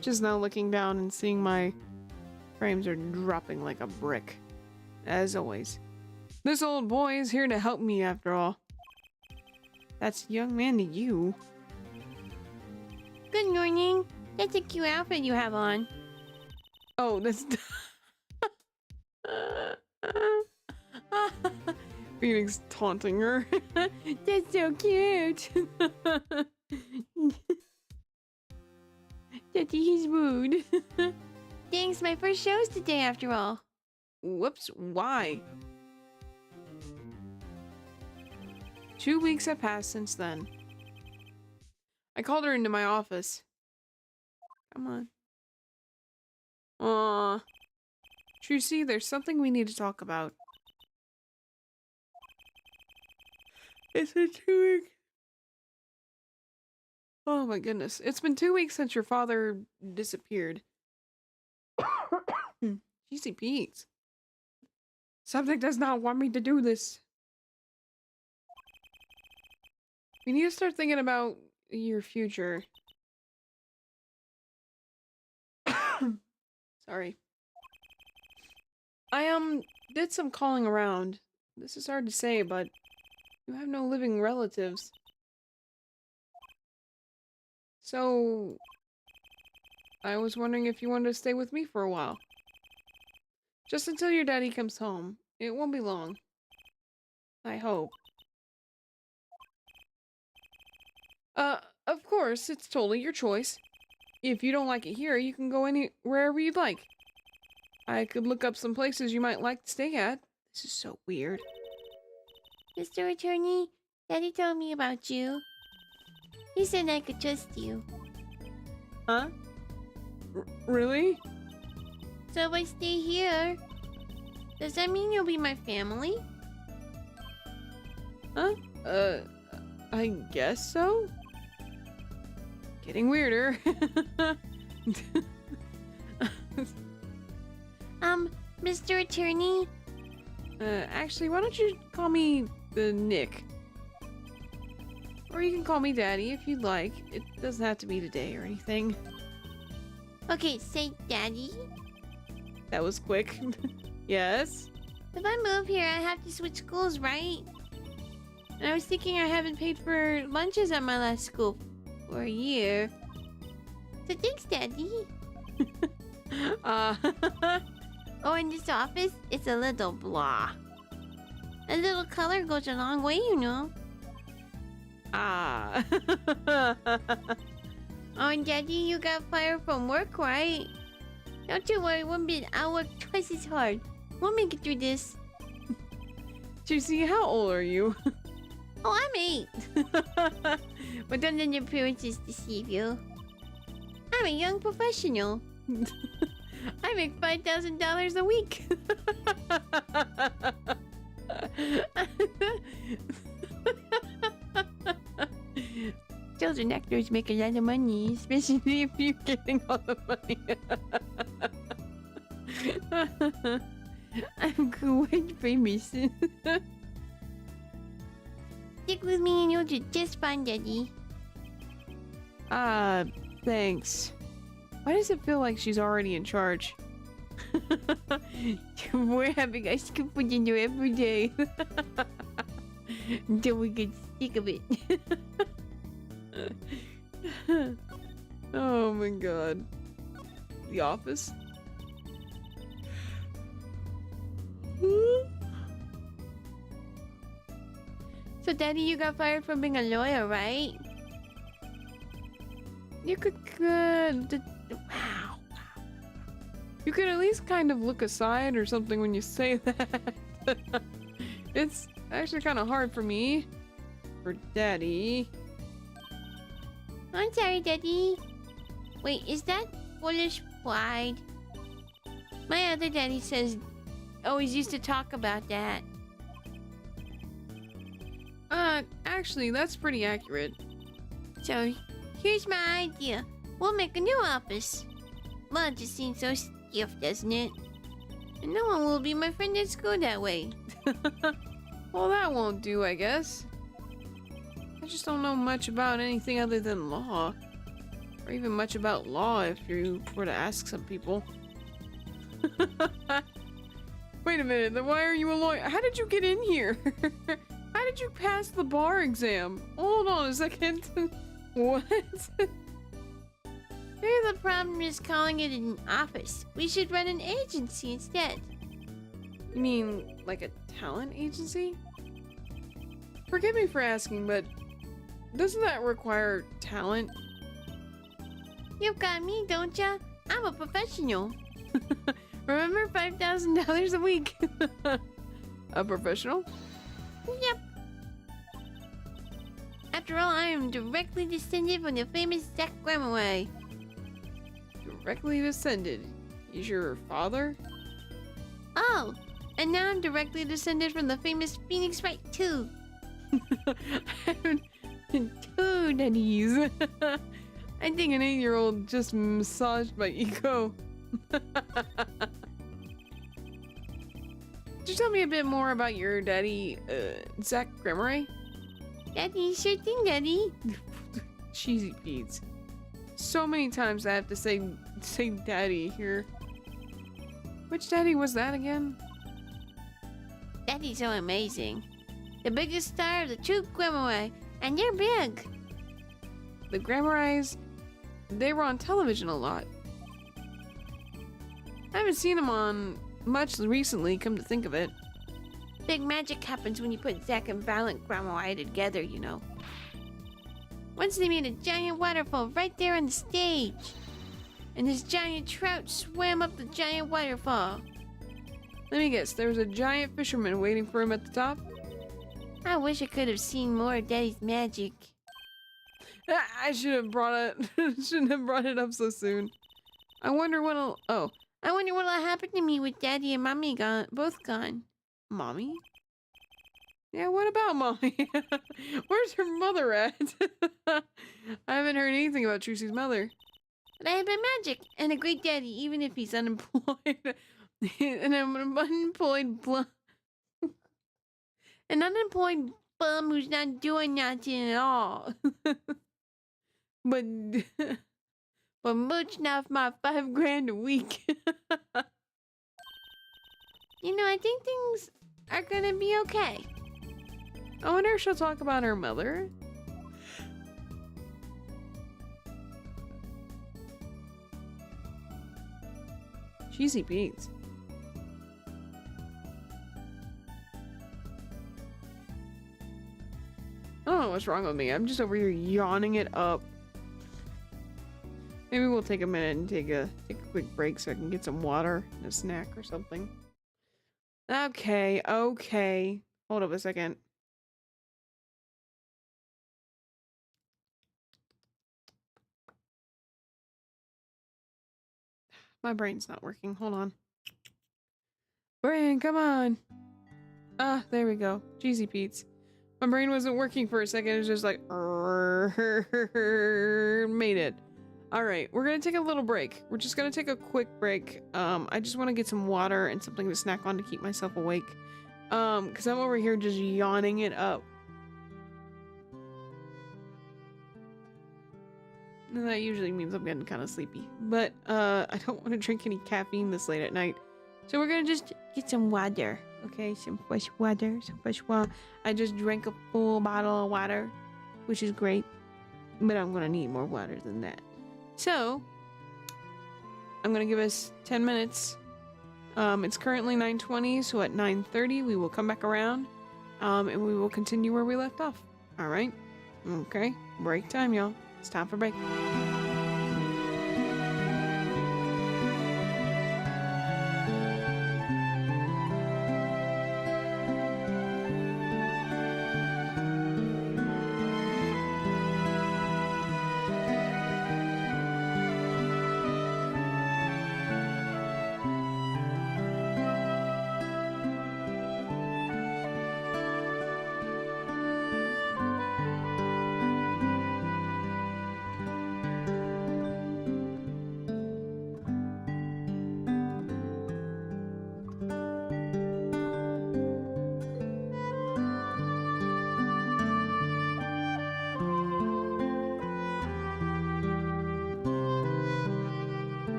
Just now looking down and seeing my frames are dropping like a brick. As always. This old boy is here to help me after all. That's young man to you. Good morning. That's a cute outfit you have on. Oh, that's... Phoenix taunting her. That's so cute. Daddy, he's rude. Thanks, my first show's today after all. Whoops, why? 2 weeks have passed since then. I called her into my office. Come on. Aw. Trucy, there's something we need to talk about. It's been 2 weeks. Oh my goodness. It's been 2 weeks since your father disappeared. Cheesy Pete. Something does not want me to do this. We need to start thinking about your future. Sorry. I did some calling around. This is hard to say, but you have no living relatives. So I was wondering if you wanted to stay with me for a while. Just until your daddy comes home. It won't be long. I hope. Of course, it's totally your choice. If you don't like it here, you can go wherever you'd like. I could look up some places you might like to stay at. This is so weird. Mr. Attorney, Daddy told me about you. He said I could trust you. Huh? Really? So if I stay here, does that mean you'll be my family? Huh? I guess so? Getting weirder. Mr. Attorney? Actually, why don't you call me Nick? Or you can call me Daddy if you'd like. It doesn't have to be today or anything. Okay, say Daddy. That was quick. Yes? If I move here, I have to switch schools, right? And I was thinking I haven't paid for lunches at my last school for a year. So thanks, Daddy. Oh, in this office, it's a little blah. A little color goes a long way, you know. Ah. Oh, and Daddy, you got fired from work, right? Don't you worry one bit, I'll work twice as hard. We'll make it through this. Juicy, how old are you? Oh, I'm 8. But don't let your appearances deceive you. I'm a young professional. I make $5,000 a week. Children actors make a lot of money, especially if you're getting all the money. I'm quite famous. Stick with me and you'll do just fine, Daddy. Thanks. Why does it feel like she's already in charge? We're having ice cream for dinner every day. Until we get sick of it. Oh my god. The Office? So, Daddy, you got fired for being a lawyer, right? You could, wow. You could at least kind of look aside or something when you say that. It's actually kind of hard for me. For Daddy. I'm sorry, Daddy. Wait, is that foolish pride? My other daddy says always used to talk about that. Actually, that's pretty accurate. So, here's my idea. We'll make a new office. Well, it just seems so stiff, doesn't it? And no one will be my friend at school that way. Well, that won't do, I guess. I just don't know much about anything other than law. or even much about law if you were to ask some people. Wait a minute, then why are you a lawyer? How did you get in here? How did you pass the bar exam? Hold on a second. What? Maybe the problem is calling it an office. We should run an agency instead. You mean like a talent agency? Forgive me for asking, but doesn't that require talent? You've got me, don't ya? I'm a professional. Remember $5,000 a week? A professional? Yep. After all, I am directly descended from the famous Zach Gramaway. Directly descended? Is your father? Oh, and now I'm directly descended from the famous Phoenix Wright too. Two daddies. I think an 8-year-old just massaged my ego. Could you tell me a bit more about your daddy, Zach Gramaway? Daddy, sure thing, Daddy. Cheesy Pete's. So many times I have to say daddy here. Which daddy was that again? Daddy's so amazing. The biggest star of the true Gramaway, and you're big. The Gramaways, they were on television a lot. I haven't seen them on much recently, come to think of it. Big magic happens when you put Zach and Valiant Gramaway together, you know. Once they made a giant waterfall right there on the stage. And this giant trout swam up the giant waterfall. Let me guess, there was a giant fisherman waiting for him at the top? I wish I could have seen more of Daddy's magic. I should have shouldn't have brought it up so soon. I wonder what'll, oh. I wonder what'll happen to me with Daddy and Mommy both gone. Mommy? Yeah, what about Mommy? Where's her mother at? I haven't heard anything about Trucy's mother. But I have my magic and a great daddy, even if he's unemployed. And I'm an unemployed an unemployed bum who's not doing nothing at all. but mooching off my $5,000 a week. You know, I think things are gonna be okay. I wonder if she'll talk about her mother. Cheesy Pete's. I don't know what's wrong with me. I'm just over here yawning it up. Maybe we'll take a minute and take a quick break so I can get some water and a snack or something. Okay. Hold up a second. My brain's not working. Hold on. Brain, come on. Ah, there we go. Cheesy Pete's. My brain wasn't working for a second. It was just like, made it. All right, we're gonna take a little break. We're just gonna take a quick break. I just want to get some water and something to snack on to keep myself awake. Because I'm over here just yawning it up. And that usually means I'm getting kind of sleepy. But, I don't want to drink any caffeine this late at night. So we're gonna just get some water. Okay, some fresh water, I just drank a full bottle of water, which is great. But I'm gonna need more water than that. So, I'm gonna give us 10 minutes. It's currently 9:20, so at 9:30 we will come back around, and we will continue where we left off. Alright? Okay, break time, y'all. It's time for break.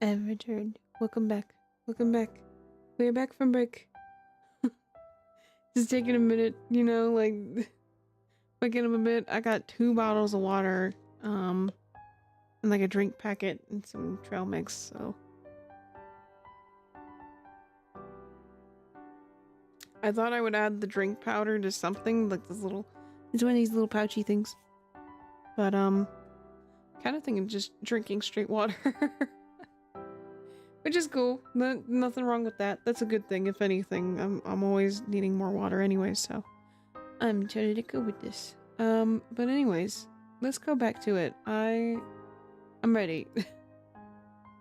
I've returned. Welcome back. Welcome back. We're back from break. Just taking a minute, you know, like waking up a bit. I got 2 bottles of water, and like a drink packet and some trail mix, so I thought I would add the drink powder to something like this little, it's one of these little pouchy things. But kind of thinking just drinking straight water. Which is cool. Nothing wrong with that. That's a good thing, if anything. I'm always needing more water anyway, so I'm totally to go with this. But anyways, let's go back to it. I'm ready.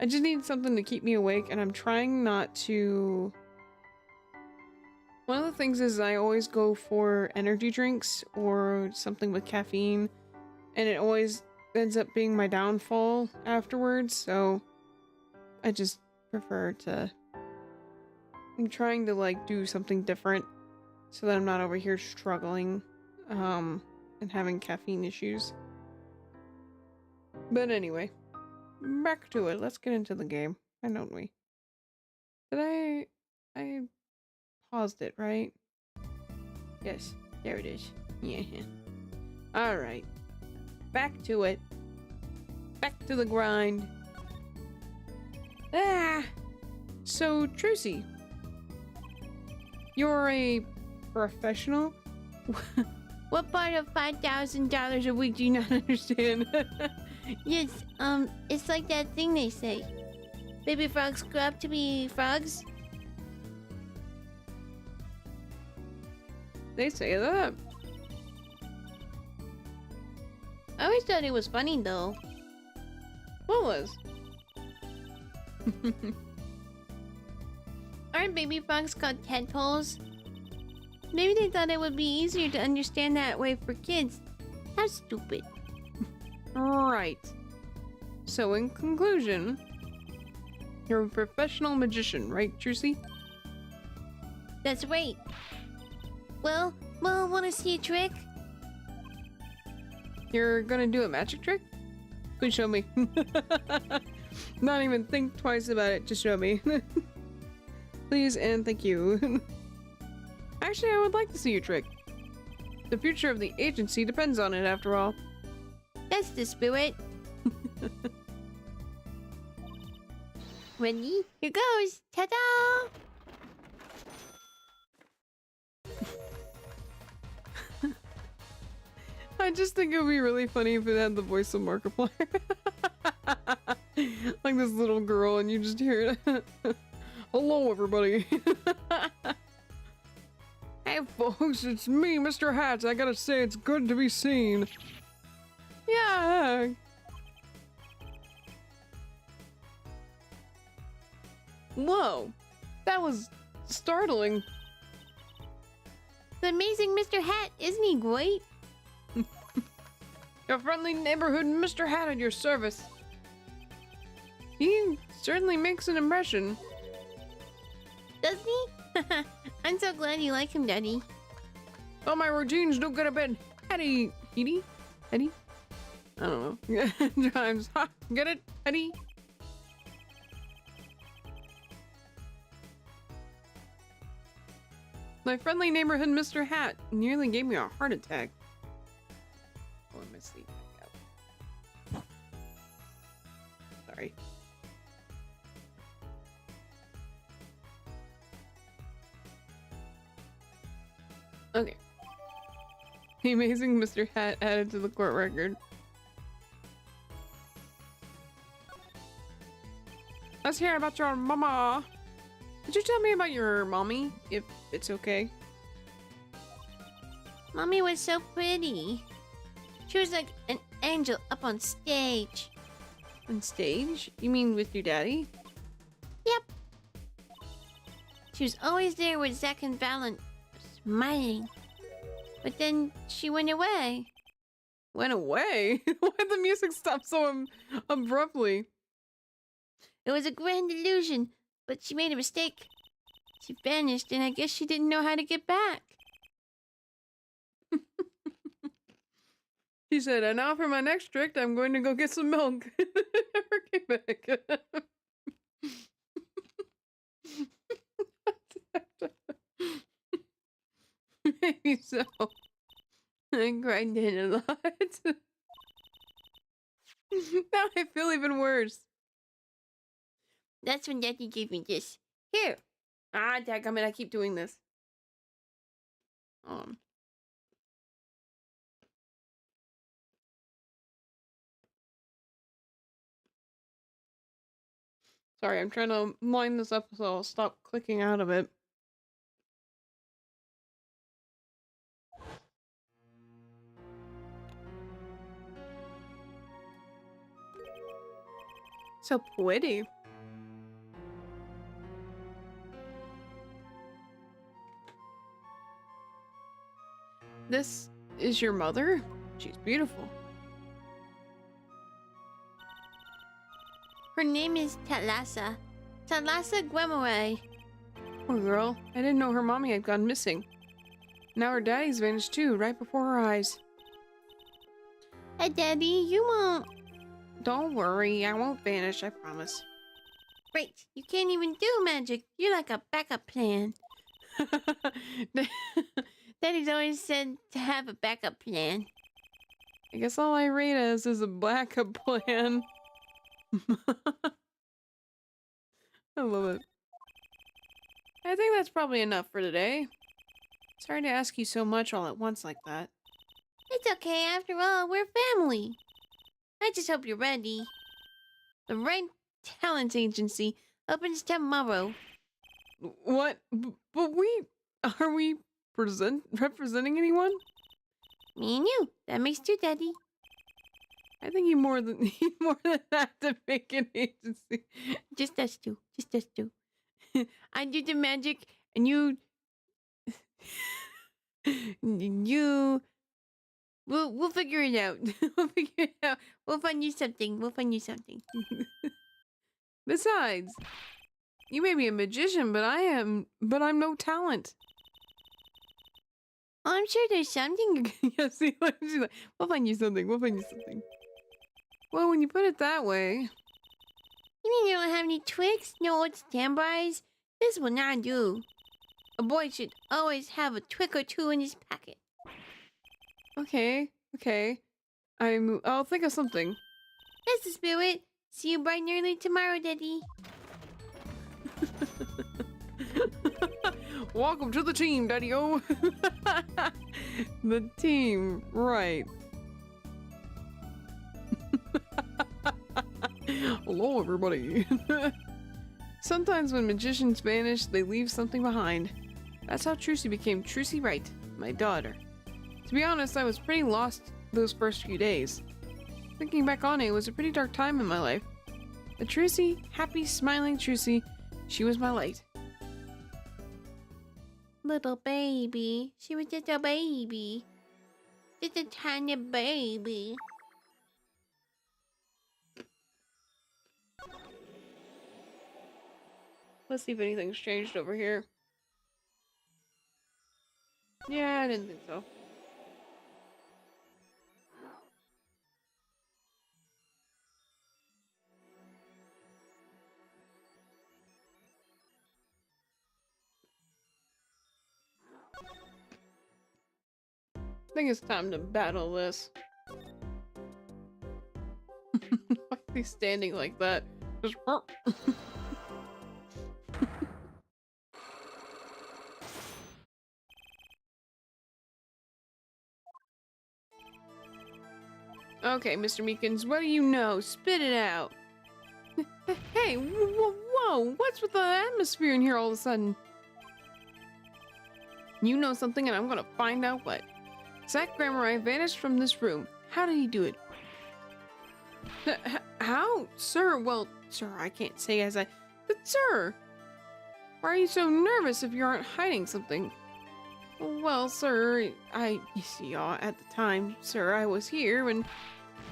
I just need something to keep me awake, and I'm trying not to. One of the things is I always go for energy drinks or something with caffeine, and it always ends up being my downfall afterwards, so I just prefer to. I'm trying to like do something different so that I'm not over here struggling and having caffeine issues. But anyway, back to it. Let's get into the game. Why don't we? Did I paused it, right? Yes, there it is. Yeah. Alright. Back to it. Back to the grind. So, Trucy, you're a professional? What part of $5,000 A week do you not understand? Yes, it's like that thing they say. Baby frogs grow up to be frogs. They say that. I always thought it was funny though. What was? Aren't baby frogs called tadpoles? Maybe they thought it would be easier to understand that way for kids. How stupid. Right. So in conclusion, you're a professional magician, right, Trucy? That's right. Well, wanna see a trick? You're gonna do a magic trick? Please show me. Not even think twice about it, just show me. Please and thank you. Actually, I would like to see your trick. The future of the agency depends on it, after all. That's the spirit. Ready? Here goes! Ta-da! I just think it would be really funny if it had the voice of Markiplier. Like this little girl and you just hear it. Hello, everybody. Hey, folks, it's me, Mr. Hats. I gotta say, it's good to be seen. Yeah. Whoa. That was startling. The amazing Mr. Hat, isn't he great? Your friendly neighborhood Mr. Hat at your service. He certainly makes an impression. Doesn't he? I'm so glad you like him, Daddy. Oh, my routines do get a bit heady. Heady? Heady? I don't know. Times. Ha! Get it? Heady? My friendly neighborhood Mr. Hat nearly gave me a heart attack. Oh, let me sleep back up. Sorry. Okay. The amazing Mr. Hat added to the court record. Let's hear about your mama. Could you tell me about your mommy, if it's okay? Mommy was so pretty. She was like an angel up on stage. On stage? You mean with your daddy? Yep. She was always there with Zach and Valen, smiling. But then she went away. Went away? Why'd the music stop so abruptly? It was a grand illusion, but she made a mistake. She vanished, and I guess she didn't know how to get back. She said, and now for my next trick, I'm going to go get some milk. Never came back. Maybe so. I cried in a lot. Now I feel even worse. That's when Daddy gave me this. Here. Ah, dadgummit, I keep doing this. Sorry, I'm trying to line this up so I'll stop clicking out of it. So pretty. This is your mother? She's beautiful. Her name is Talassa. Talassa Guemoray. Poor girl. I didn't know her mommy had gone missing. Now her daddy's vanished too, right before her eyes. Hey, Daddy, you won't. Don't worry, I won't vanish, I promise. Great. You can't even do magic. You're like a backup plan. Daddy's always said to have a backup plan. I guess all I rate as is a backup plan. I love it. I think that's probably enough for today. Sorry to ask you so much all at once like that. It's okay. After all, we're family. I just hope you're ready. The Right Talent Agency opens tomorrow. What? But are we representing anyone? Me and you. That makes two, Daddy. I think you more than that to make an agency. Just us two. Just us two. I do the magic, and you. We'll figure it out. We'll figure it out. We'll find you something. We'll find you something. Besides, you may be a magician, but I'm no talent. Oh, I'm sure there's something. Yeah, see, she's like, we'll find you something. We'll find you something. Well, when you put it that way. You mean you don't have any tricks? No old standbys? This will not do. A boy should always have a trick or two in his pocket. Okay. I'll think of something. That's the spirit. See you bright and early tomorrow, Daddy. Welcome to the team, Daddy-o. The team, right. Hello, everybody. Sometimes when magicians vanish, they leave something behind. That's how Trucy became Trucy Wright, my daughter. To be honest, I was pretty lost those first few days. Thinking back on it, it was a pretty dark time in my life. The Trucy, happy, smiling Trucy, she was my light. Little baby. She was just a baby. Just a tiny baby. Let's see if anything's changed over here. Yeah, I didn't think so. I think it's time to battle this. Why are they standing like that? Just Okay, Mr. Meekins, what do you know? Spit it out. Hey, whoa, what's with the atmosphere in here all of a sudden? You know something and I'm gonna find out what. Zach Grammar vanished from this room. How did he do it? How? Sir, well, sir, I can't say as I... But sir! Why are you so nervous if you aren't hiding something? Well, sir, you see, at the time, sir, I was here and...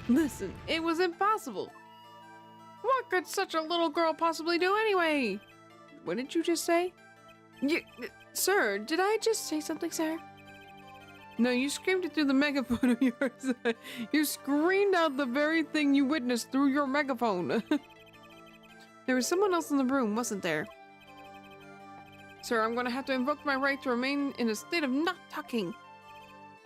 Listen, it was impossible. What could such a little girl possibly do anyway? What did you just say? Sir, did I just say something, sir? No, you screamed it through the megaphone of yours. You screamed out the very thing you witnessed through your megaphone. There was someone else in the room, wasn't there? Sir, I'm gonna have to invoke my right to remain in a state of not talking.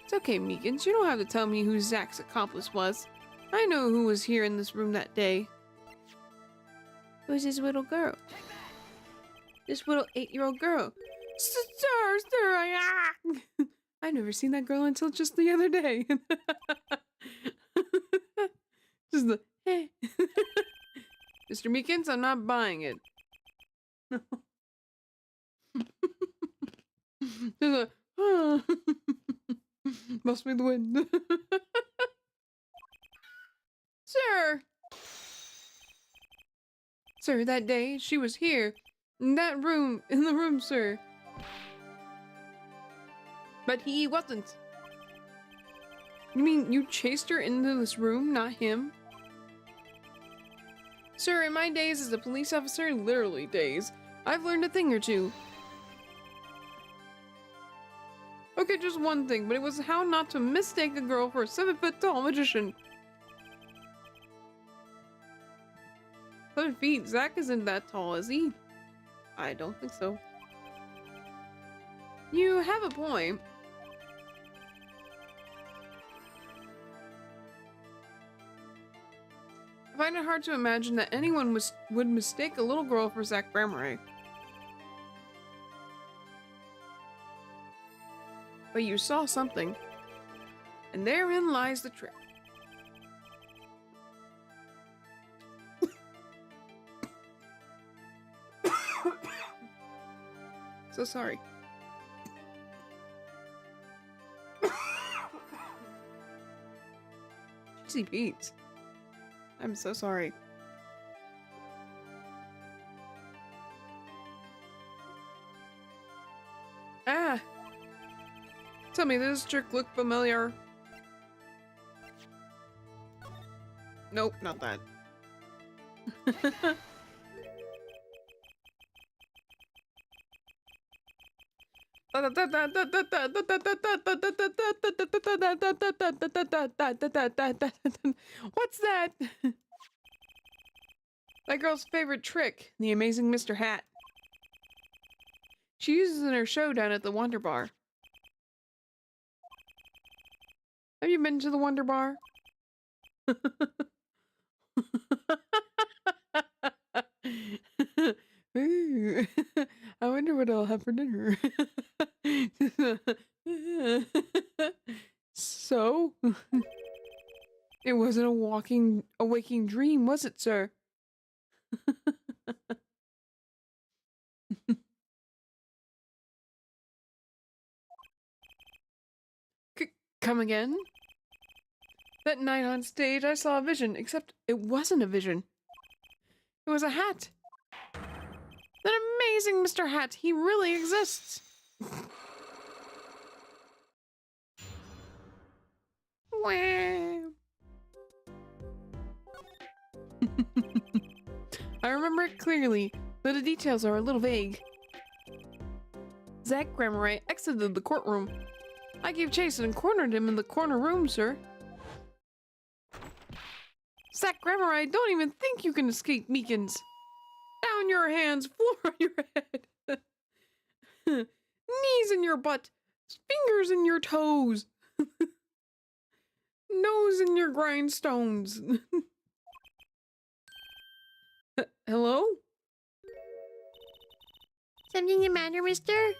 It's okay, Meekins. You don't have to tell me who Zach's accomplice was. I know who was here in this room that day. It was this little girl. This little 8-year-old girl. Sir, I never seen that girl until just the other day. Just the, eh. Mr. Meekins, I'm not buying it. Just a, must be the wind. Sir! Sir, that day, she was here. In that room, in the room, sir. But he wasn't. You mean you chased her into this room, not him? Sir, in my days as a police officer, literally days, I've learned a thing or two. Okay, just one thing, but it was how not to mistake a girl for a 7-foot-tall magician. 7 feet? Zach isn't that tall, is he? I don't think so. You have a point. I find it hard to imagine that anyone would mistake a little girl for Zach Brameray. But you saw something, and therein lies the trick. So sorry. Cheesy Pete. I'm so sorry. Ah! Tell me, does this trick look familiar? Nope, not that. What's that? That girl's favorite trick, the amazing Mr. Hat. She uses it in her show down at the Wonder Bar. Have you been to the Wonder Bar? Ooh, I wonder what I'll have for dinner. So, it wasn't a waking dream, was it, sir? Come again? That night on stage, I saw a vision, except it wasn't a vision. It was a hat. That amazing Mr. Hat, he really exists. Wah. I remember it clearly, though the details are a little vague. Zach Grameray exited the courtroom. I gave chase and cornered him in the corner room, sir. Zach Grameray, don't even think you can escape Meekins. Down your hands, floor on your head. Knees in your butt, fingers in your toes. Nose in your grindstones. Hello? Something the matter, mister?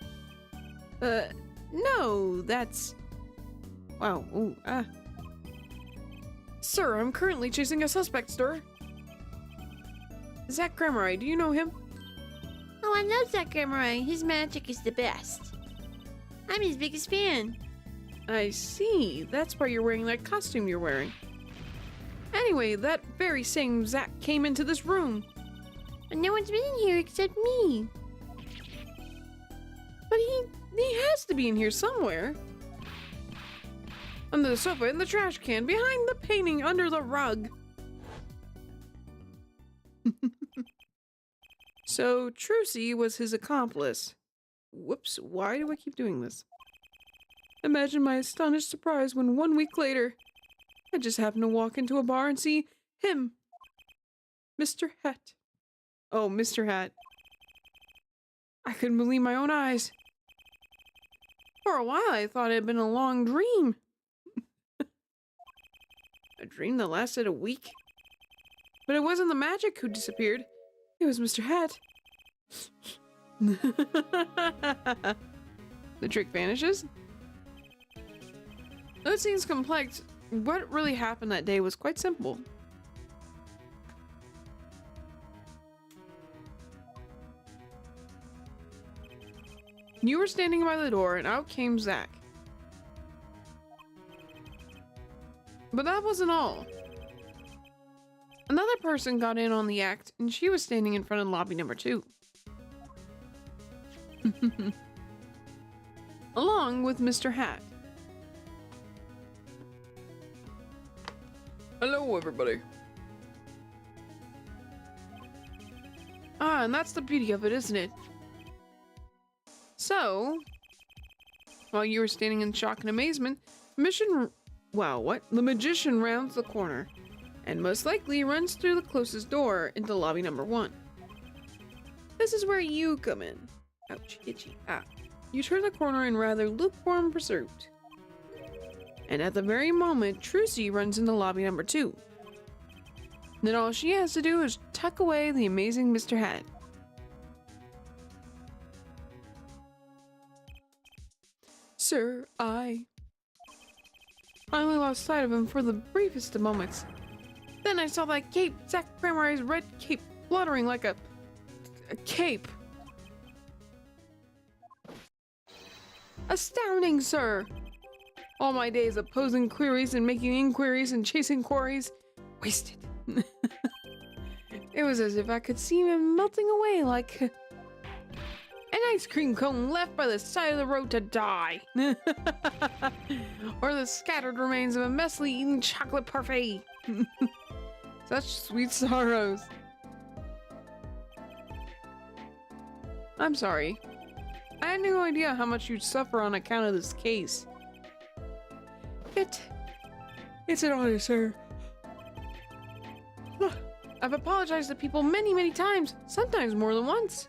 No, that's... Wow, ooh, Sir, I'm currently chasing a suspect, sir. Zach Grameray, do you know him? Oh, I love Zach Grameray. His magic is the best. I'm his biggest fan. I see. That's why you're wearing that costume you're wearing. Anyway, that very same Zach came into this room. But no one's been in here except me. But he has to be in here somewhere. Under the sofa, in the trash can, behind the painting, under the rug. So, Trucy was his accomplice. Whoops, why do I keep doing this? Imagine my astonished surprise when 1 week later, I just happened to walk into a bar and see him. Mr. Hat. Oh, Mr. Hat. I couldn't believe my own eyes. For a while, I thought it had been a long dream. A dream that lasted a week? But it wasn't the magic who disappeared. It was Mr. Hat. The trick vanishes? Though it seems complex, what really happened that day was quite simple. You were standing by the door, and out came Zack. But that wasn't all. Another person got in on the act, and she was standing in front of lobby number 2. Along with Mr. Hat. Hello, everybody. Ah, and that's the beauty of it, isn't it? So, while you were standing in shock and amazement, the magician rounds the corner, and most likely runs through the closest door into lobby number 1. This is where you come in. Ouch, itchy, ah. You turn the corner in rather lukewarm pursuit. And at the very moment, Trucy runs into lobby number 2. Then all she has to do is tuck away the amazing Mr. Hat. Sir, I only lost sight of him for the briefest of moments. Then I saw that cape, Zack Cramorant's red cape, fluttering like a cape. Astounding, sir! All my days of posing queries and making inquiries and chasing quarries, wasted. It was as if I could see him melting away like an ice cream cone left by the side of the road to die. Or the scattered remains of a messily eaten chocolate parfait. Such sweet sorrows. I'm sorry. I had no idea how much you'd suffer on account of this case. It's an honor, sir. I've apologized to people many, many times, sometimes more than once.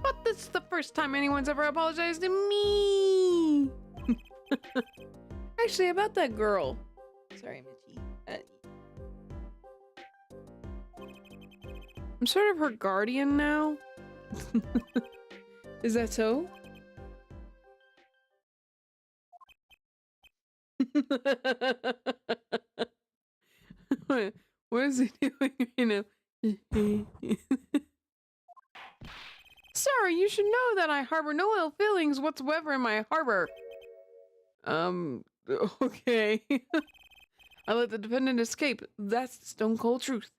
But this is the first time anyone's ever apologized to me. Actually, about that girl. Sorry, Mitchie. I'm sort of her guardian now. Is that so? What is he doing right now? Sir, you should know that I harbor no ill feelings whatsoever in my harbor. Okay. I let the defendant escape. That's the stone cold truth.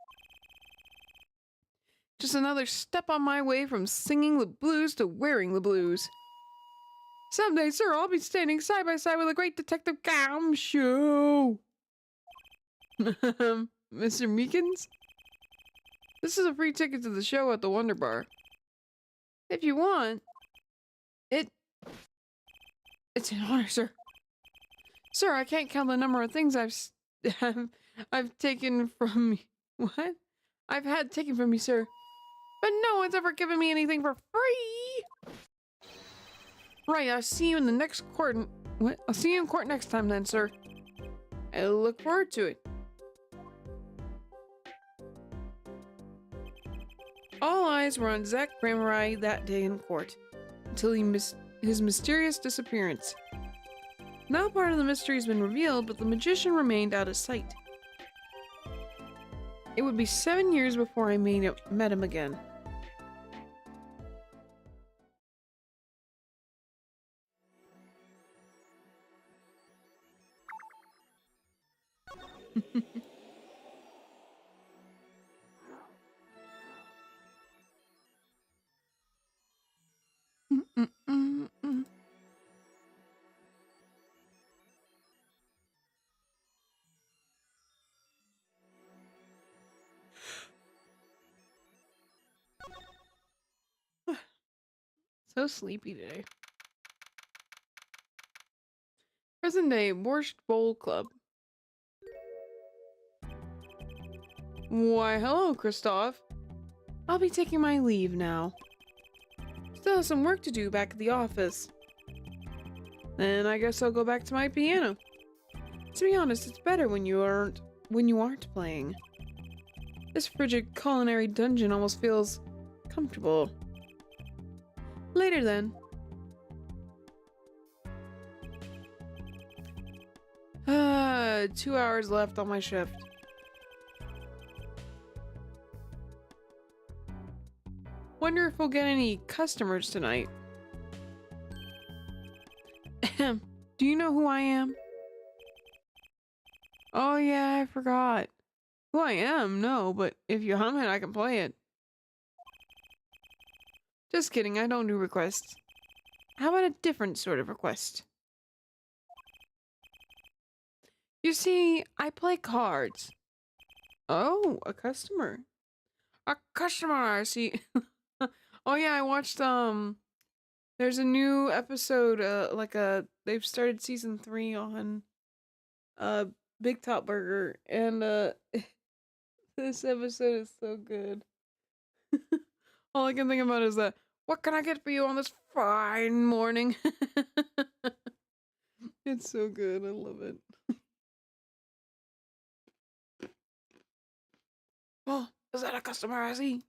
Just another step on my way from singing the blues to wearing the blues. Someday, sir, I'll be standing side by side with a great detective show. Mr. Meekins? This is a free ticket to the show at the Wonder Bar. If you want, it's an honor, sir. Sir, I can't count the number of things I've taken from me. What? I've had taken from me, sir. But no one's ever given me anything for free. Right, I'll see you in the next court. What? I'll see you in court next time then, sir. I look forward to it. All eyes were on Zack Cramorant that day in court, until his mysterious disappearance. Now part of the mystery has been revealed, but the magician remained out of sight. It would be 7 years before I met him again. So sleepy today. Present day Borscht Bowl Club. Why, hello, Kristoff. I'll be taking my leave now. Still have some work to do back at the office. Then I guess I'll go back to my piano. To be honest, it's better when you aren't playing. This frigid culinary dungeon almost feels comfortable. Later then. 2 hours left on my shift. Wonder if we'll get any customers tonight. Do you know who I am? Oh yeah, I forgot. Who I am? No, but if you hum it, I can play it. Just kidding, I don't do requests. How about a different sort of request? You see, I play cards. Oh, a customer. A customer, I see. Oh yeah, I watched, there's a new episode, they've started season 3 on, Big Top Burger, and, this episode is so good. All I can think about is that, what can I get for you on this fine morning? It's so good, I love it. Oh, is that a customer I see?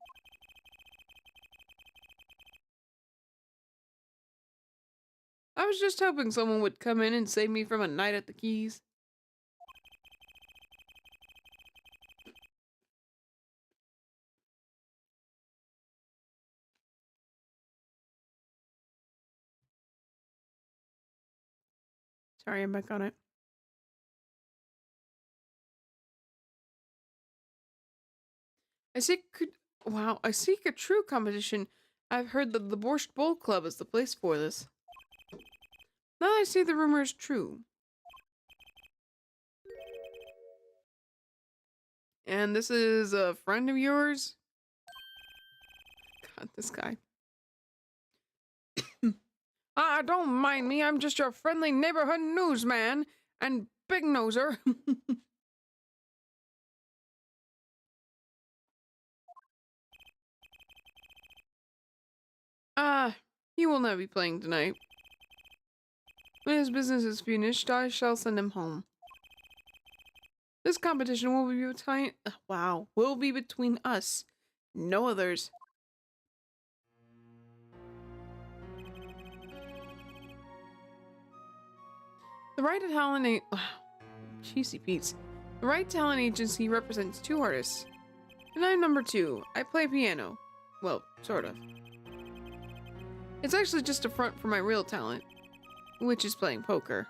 I was just hoping someone would come in and save me from a night at the Keys. Sorry, I'm back on it. I seek a true competition. I've heard that the Borscht Bowl Club is the place for this. Now I see the rumor is true. And this is a friend of yours? God, this guy. Don't mind me, I'm just your friendly neighborhood newsman and big noser. He will not be playing tonight. When his business is finished, I shall send him home. This competition will be between us, no others. The Right to Talent Cheesy Pete's. The Right Talent Agency represents 2 artists. And I'm number 2. I play piano. Well, sort of. It's actually just a front for my real talent, which is playing poker.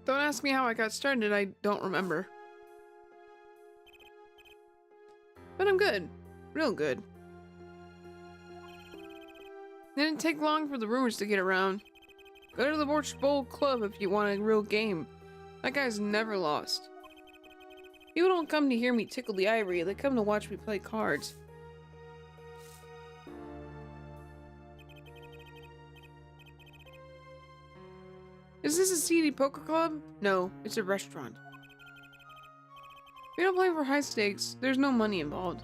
Don't ask me how I got started, I don't remember. But I'm good. Real good. Didn't take long for the rumors to get around. Go to the Borscht Bowl Club if you want a real game. That guy's never lost. People don't come to hear me tickle the ivory, they come to watch me play cards. Is this a seedy poker club? No, it's a restaurant. We don't play for high stakes, there's no money involved.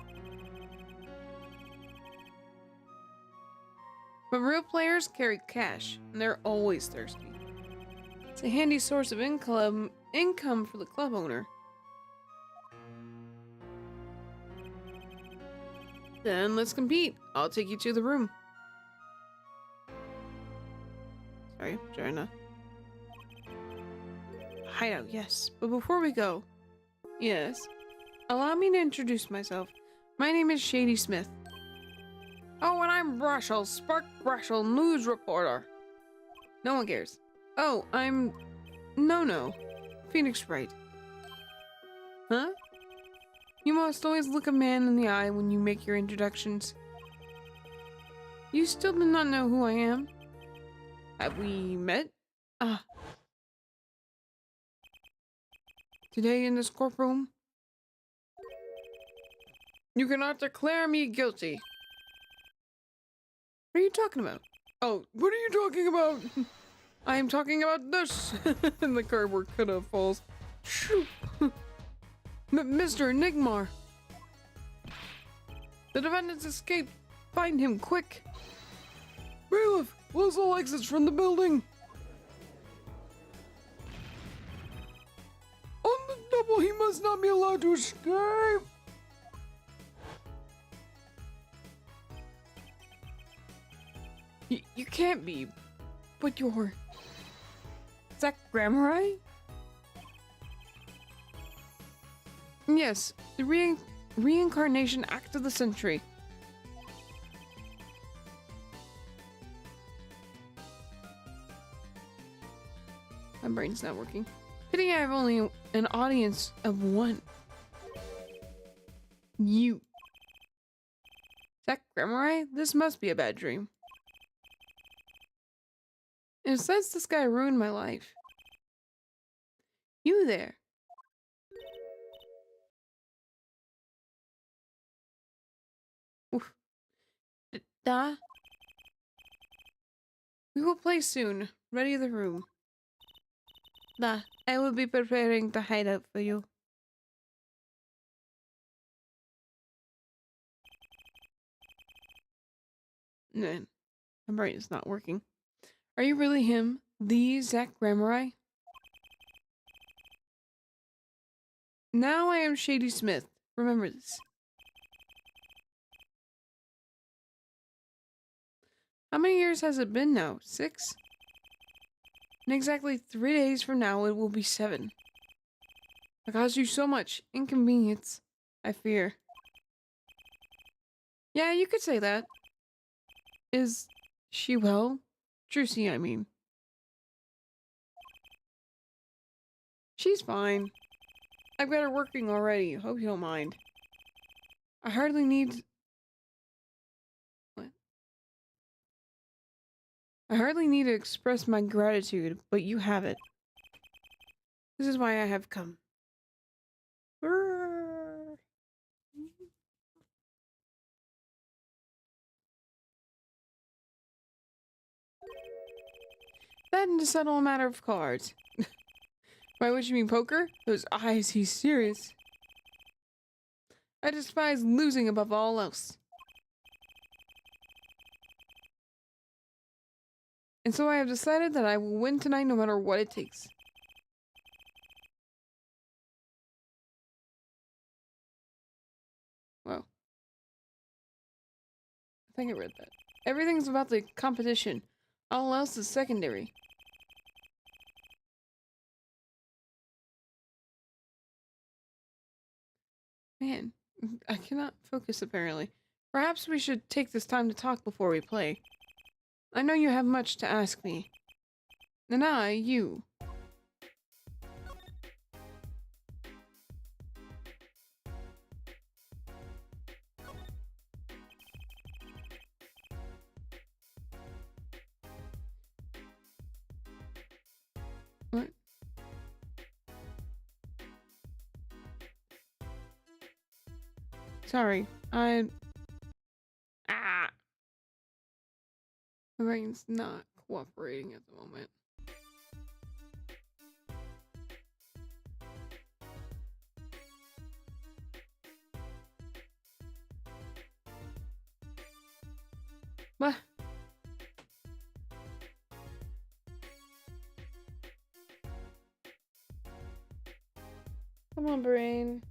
But real players carry cash, and they're always thirsty. It's a handy source of income for the club owner. Then let's compete. I'll take you to the room. Sorry, trying to... Hideout, yes. But before we go... Yes? Allow me to introduce myself. My name is Shady Smith. Oh, and I'm Brashel, Spark Brashel, news reporter. No one cares. Oh, I'm... No. Phoenix Wright. Huh? You must always look a man in the eye when you make your introductions. You still do not know who I am? Have we met? Today in this courtroom? You cannot declare me guilty. What are you talking about? Oh, what are you talking about? I am talking about this. And the cardboard cutout falls. Shoot. Mr. Nigmar. The defendant's escaped. Find him, quick. Bailiff, close all exits from the building. On the double, he must not be allowed to escape. You can't be, but you're... Zach Grammari? Yes, the reincarnation act of the century. My brain's not working. Pity I have only an audience of one. You. Zach Grammari? This must be a bad dream. In a sense, this guy ruined my life. You there. Oof. Da. We will play soon. Ready the room. Da. I will be preparing the hideout for you. Man, my brain is not working. Are you really him? The Zach Grammari? Now I am Shady Smith. Remember this. How many years has it been now? 6? In exactly 3 days from now, it will be 7. I caused you so much inconvenience, I fear. Yeah, you could say that. Is she well? Trucy, I mean. She's fine. I've got her working already. Hope you don't mind. I hardly need... What? I hardly need to express my gratitude, but you have it. This is why I have come. Brrr. Then to settle a matter of cards. By which you mean poker? Those eyes, he's serious. I despise losing above all else. And so I have decided that I will win tonight no matter what it takes. Well, I think I read that. Everything's about the competition. All else is secondary. Man, I cannot focus apparently. Perhaps we should take this time to talk before we play. I know you have much to ask me. And I, you. What? Sorry, I... Ah! My brain's not cooperating at the moment. What? Come on, brain.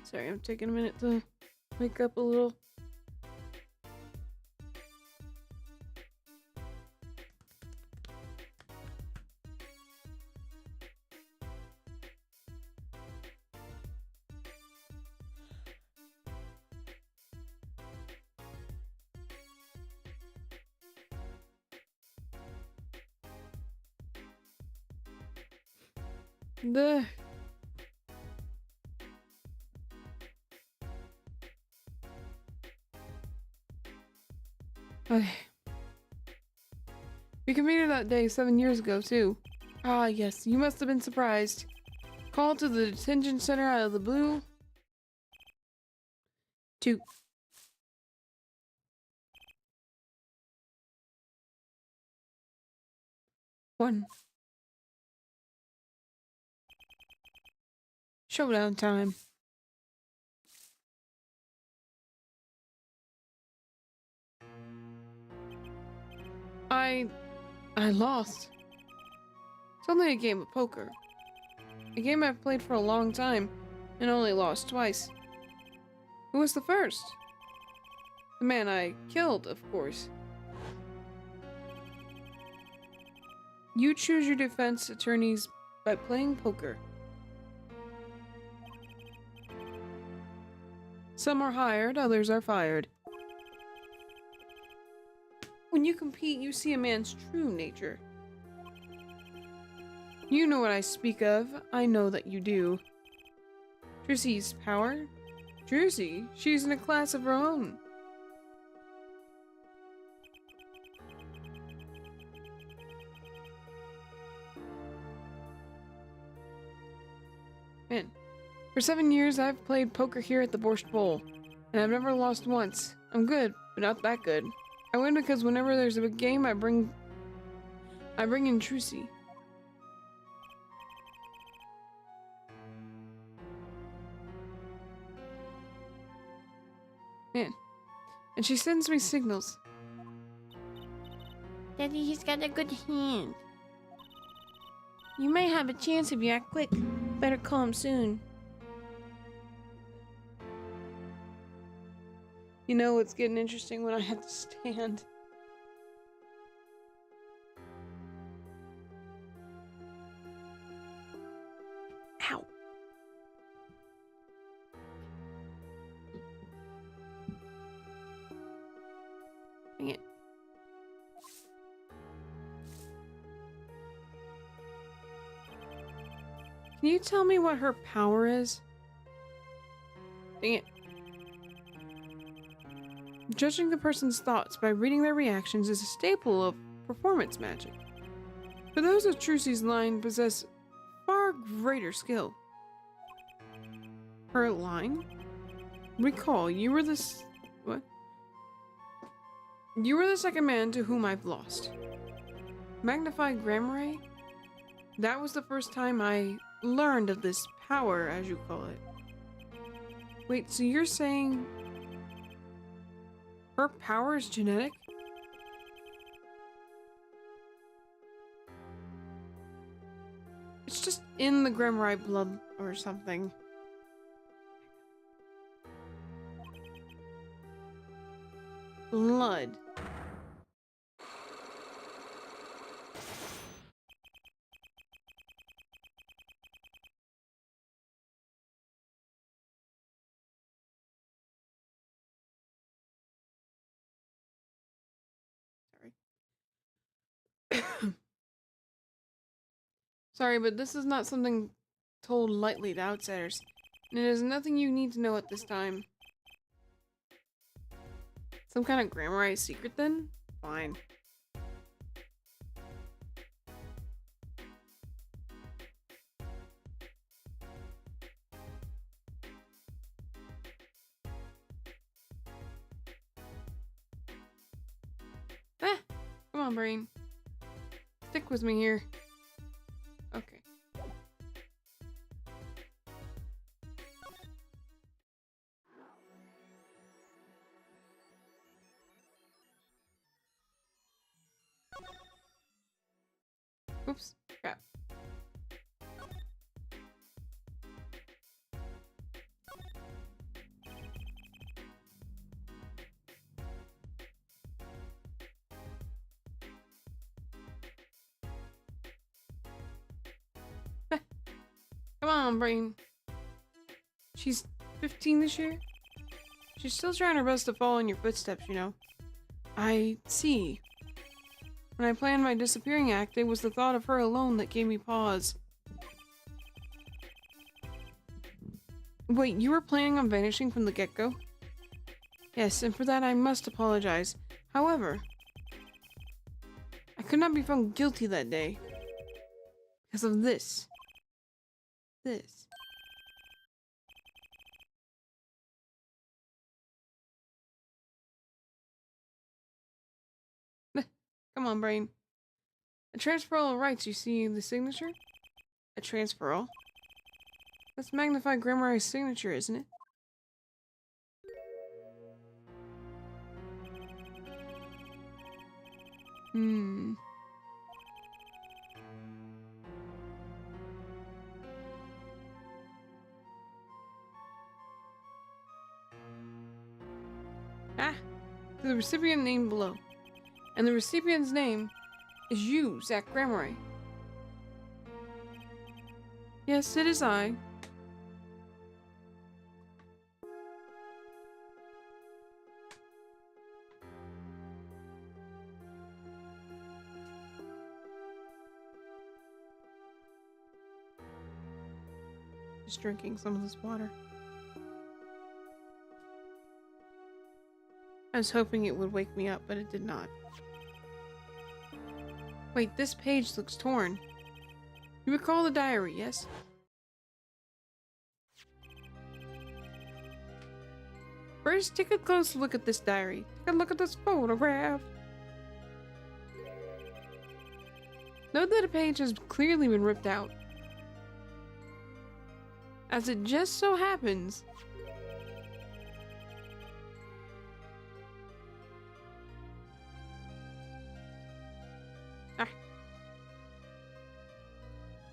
Sorry, I'm taking a minute to wake up a little. The okay. We competed that day 7 years ago, too. Ah, yes, you must have been surprised. Called to the detention center out of the blue. To one. Showdown time. I lost. It's only a game of poker. A game I've played for a long time and only lost twice. Who was the first? The man I killed, of course. You choose your defense attorneys by playing poker. Some are hired, others are fired. When you compete, you see a man's true nature. You know what I speak of. I know that you do. Trussy's power? Trucy? She's in a class of her own. Man, for 7 years I've played poker here at the Borscht Bowl, and I've never lost once. I'm good, but not that good. I win because whenever there's a big game, I bring in Trucy. Man, and she sends me signals. Daddy, he's got a good hand. You might have a chance if you act quick. Better call him soon. You know, it's getting interesting when I have to stand. Ow. Dang it. Can you tell me what her power is? Dang it. Judging a person's thoughts by reading their reactions is a staple of performance magic. But those of Trucy's line possess far greater skill. Her line? Recall, you were the what? You were the second man to whom I've lost. Magnified Grammar? That was the first time I learned of this power, as you call it. Wait, so you're saying her power is genetic? It's just in the Grammar blood or something. Blood. Sorry, but this is not something told lightly to outsiders, and it is nothing you need to know at this time. Some kind of Grammar secret then? Fine. Ah! Come on, brain. Stick with me here. Okay. Oops. Crap. Come on, brain. She's 15 this year? She's still trying her best to follow in your footsteps, you know. I see. When I planned my disappearing act, it was the thought of her alone that gave me pause. Wait, you were planning on vanishing from the get-go? Yes, and for that I must apologize. However, I could not be found guilty that day. Because of this. This. Come on, brain. A transferal rights, you see the signature? A transferal? That's magnified Grammary's signature, isn't it? Hmm. Ah! To the recipient name below. And the recipient's name is you, Zach Gramary. Yes, it is I. Just drinking some of this water. I was hoping it would wake me up, but it did not. Wait, this page looks torn. You recall the diary, yes? First, take a close look at this diary. Take a look at this photograph. Note that a page has clearly been ripped out. As it just so happens,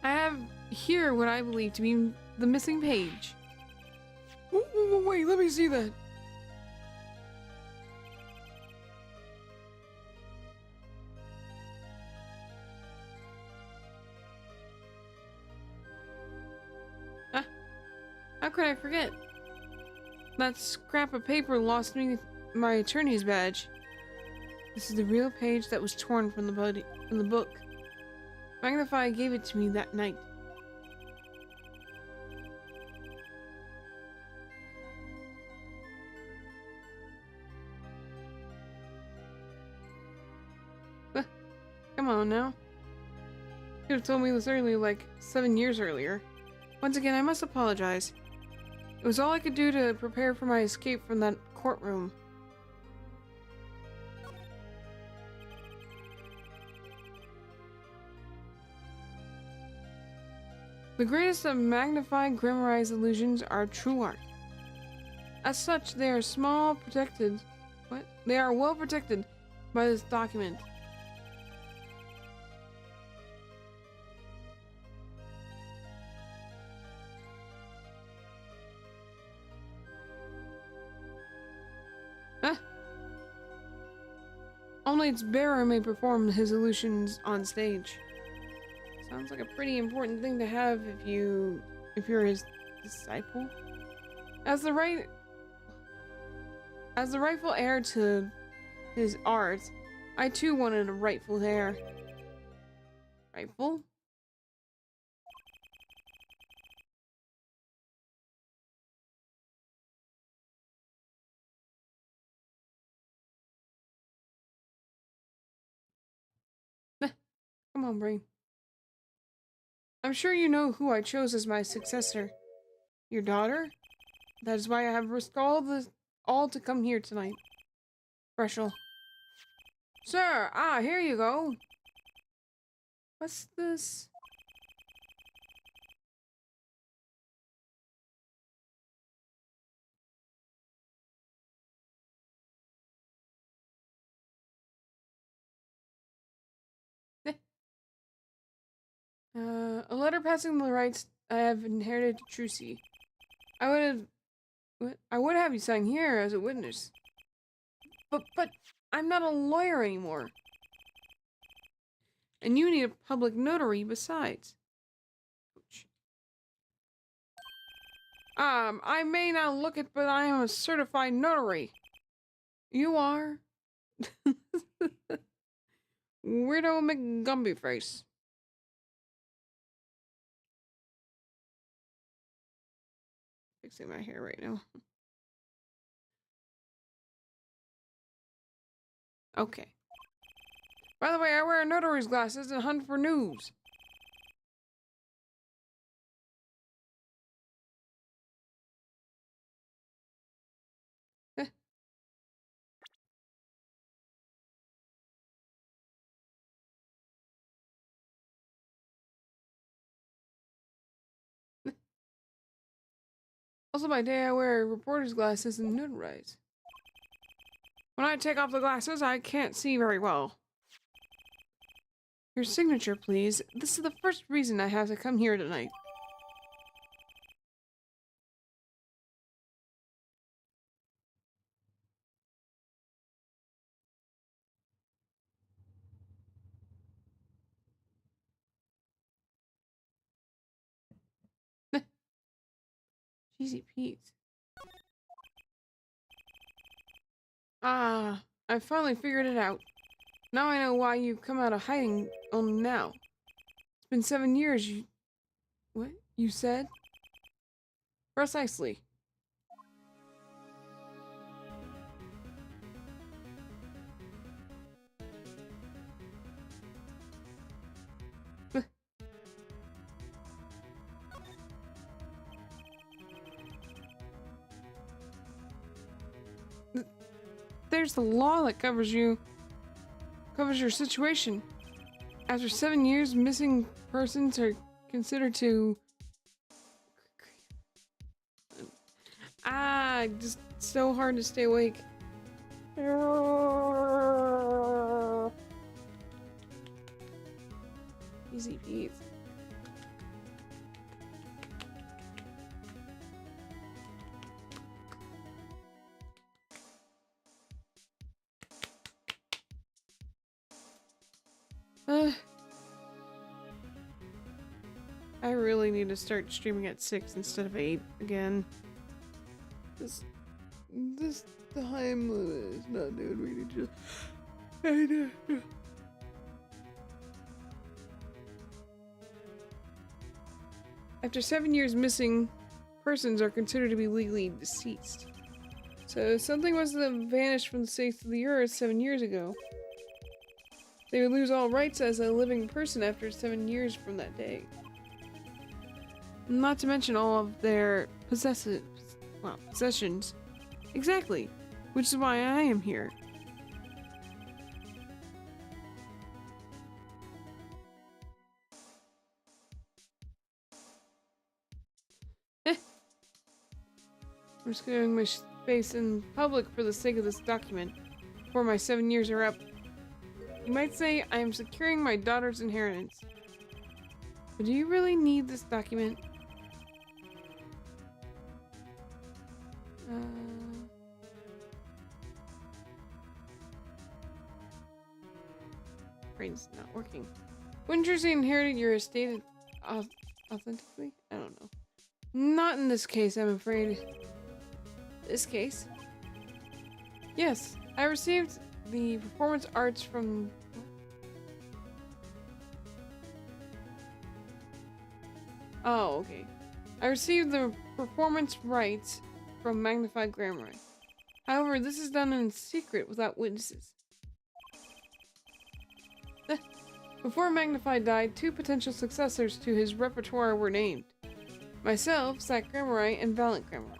I have here what I believe to be the missing page. Wait, let me see that. Ah, how could I forget? That scrap of paper lost me my attorney's badge. This is the real page that was torn from the book. Magnify gave it to me that night. Come on now. You could have told me this earlier, like 7 years earlier. Once again, I must apologize. It was all I could do to prepare for my escape from that courtroom. The greatest of magnified Grimmarized illusions are true art. As such, they are They are well protected by this document. Only its bearer may perform his illusions on stage. Sounds like a pretty important thing to have if you're his disciple. As the rightful heir to his art, I too wanted a rightful heir. Rightful? Come on, brain. I'm sure you know who I chose as my successor. Your daughter? That is why I have risked all to come here tonight. Freshel. Sir, here you go. What's this? A letter passing the rights I have inherited to Trucy. I would have you sign here as a witness. But I'm not a lawyer anymore. And you need a public notary besides. I may not look it, but I am a certified notary. You are? Weirdo McGumby face. Fixing my hair right now. Okay. By the way, I wear notary's glasses and hunt for news. Also, by day I wear reporter's glasses and notarize. When I take off the glasses, I can't see very well. Your signature, please. This is the first reason I have to come here tonight. Cheesy Pete. Ah, I finally figured it out. Now I know why you've come out of hiding only now. It's been 7 years, you... What? You said? Precisely. There's the law that covers your situation. After 7 years, missing persons are considered to... just so hard to stay awake. Easy Pete. I really need to start streaming at 6 instead of 8 again. This time limit is not doing me just... After 7 years, missing persons are considered to be legally deceased. So something must have vanished from the face of the earth 7 years ago. They would lose all rights as a living person after 7 years from that day. Not to mention all of their possessions. Exactly. Which is why I am here. I'm securing my space in public for the sake of this document. Before my 7 years are up. You might say I am securing my daughter's inheritance. But do you really need this document? Brain's not working. Wouldn't Jersey inherited your estate authentically? I don't know. Not in this case, I'm afraid. This case? Yes, I received the performance arts from... Oh, okay. I received the performance rights from Magnified Grammar. However, this is done in secret without witnesses. Before Magnified died, 2 potential successors to his repertoire were named. Myself, Sack Grammari, and Valiant Grammari.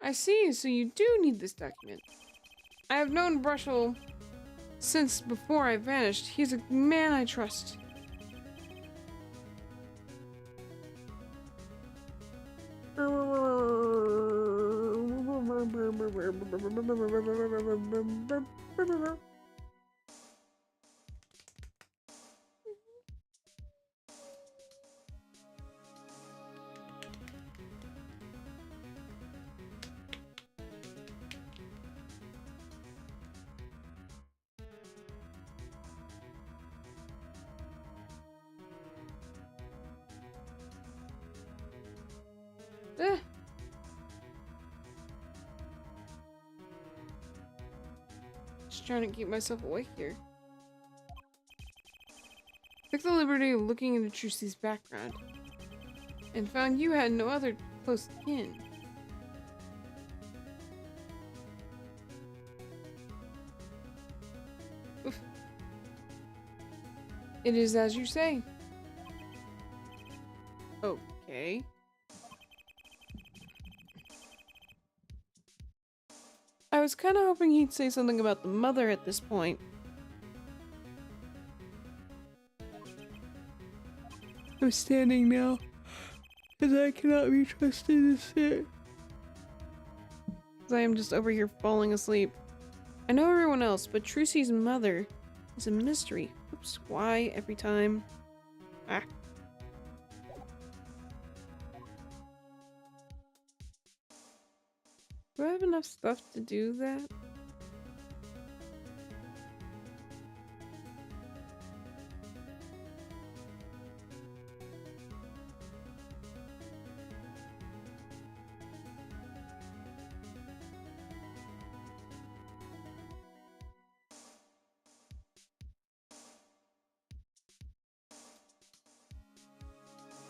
I see, so you do need this document. I have known Brushel since before I vanished. He's a man I trust. Just trying to keep myself awake here. Took the liberty of looking into Trucy's background and found you had no other close kin. Oof. It is as you say. Okay. I was kind of hoping he'd say something about the mother at this point. I'm standing now, because I cannot be trusted to sit. Because I am just over here falling asleep. I know everyone else, but Trucy's mother is a mystery. Oops, why every time? Ah. Do I have enough stuff to do that?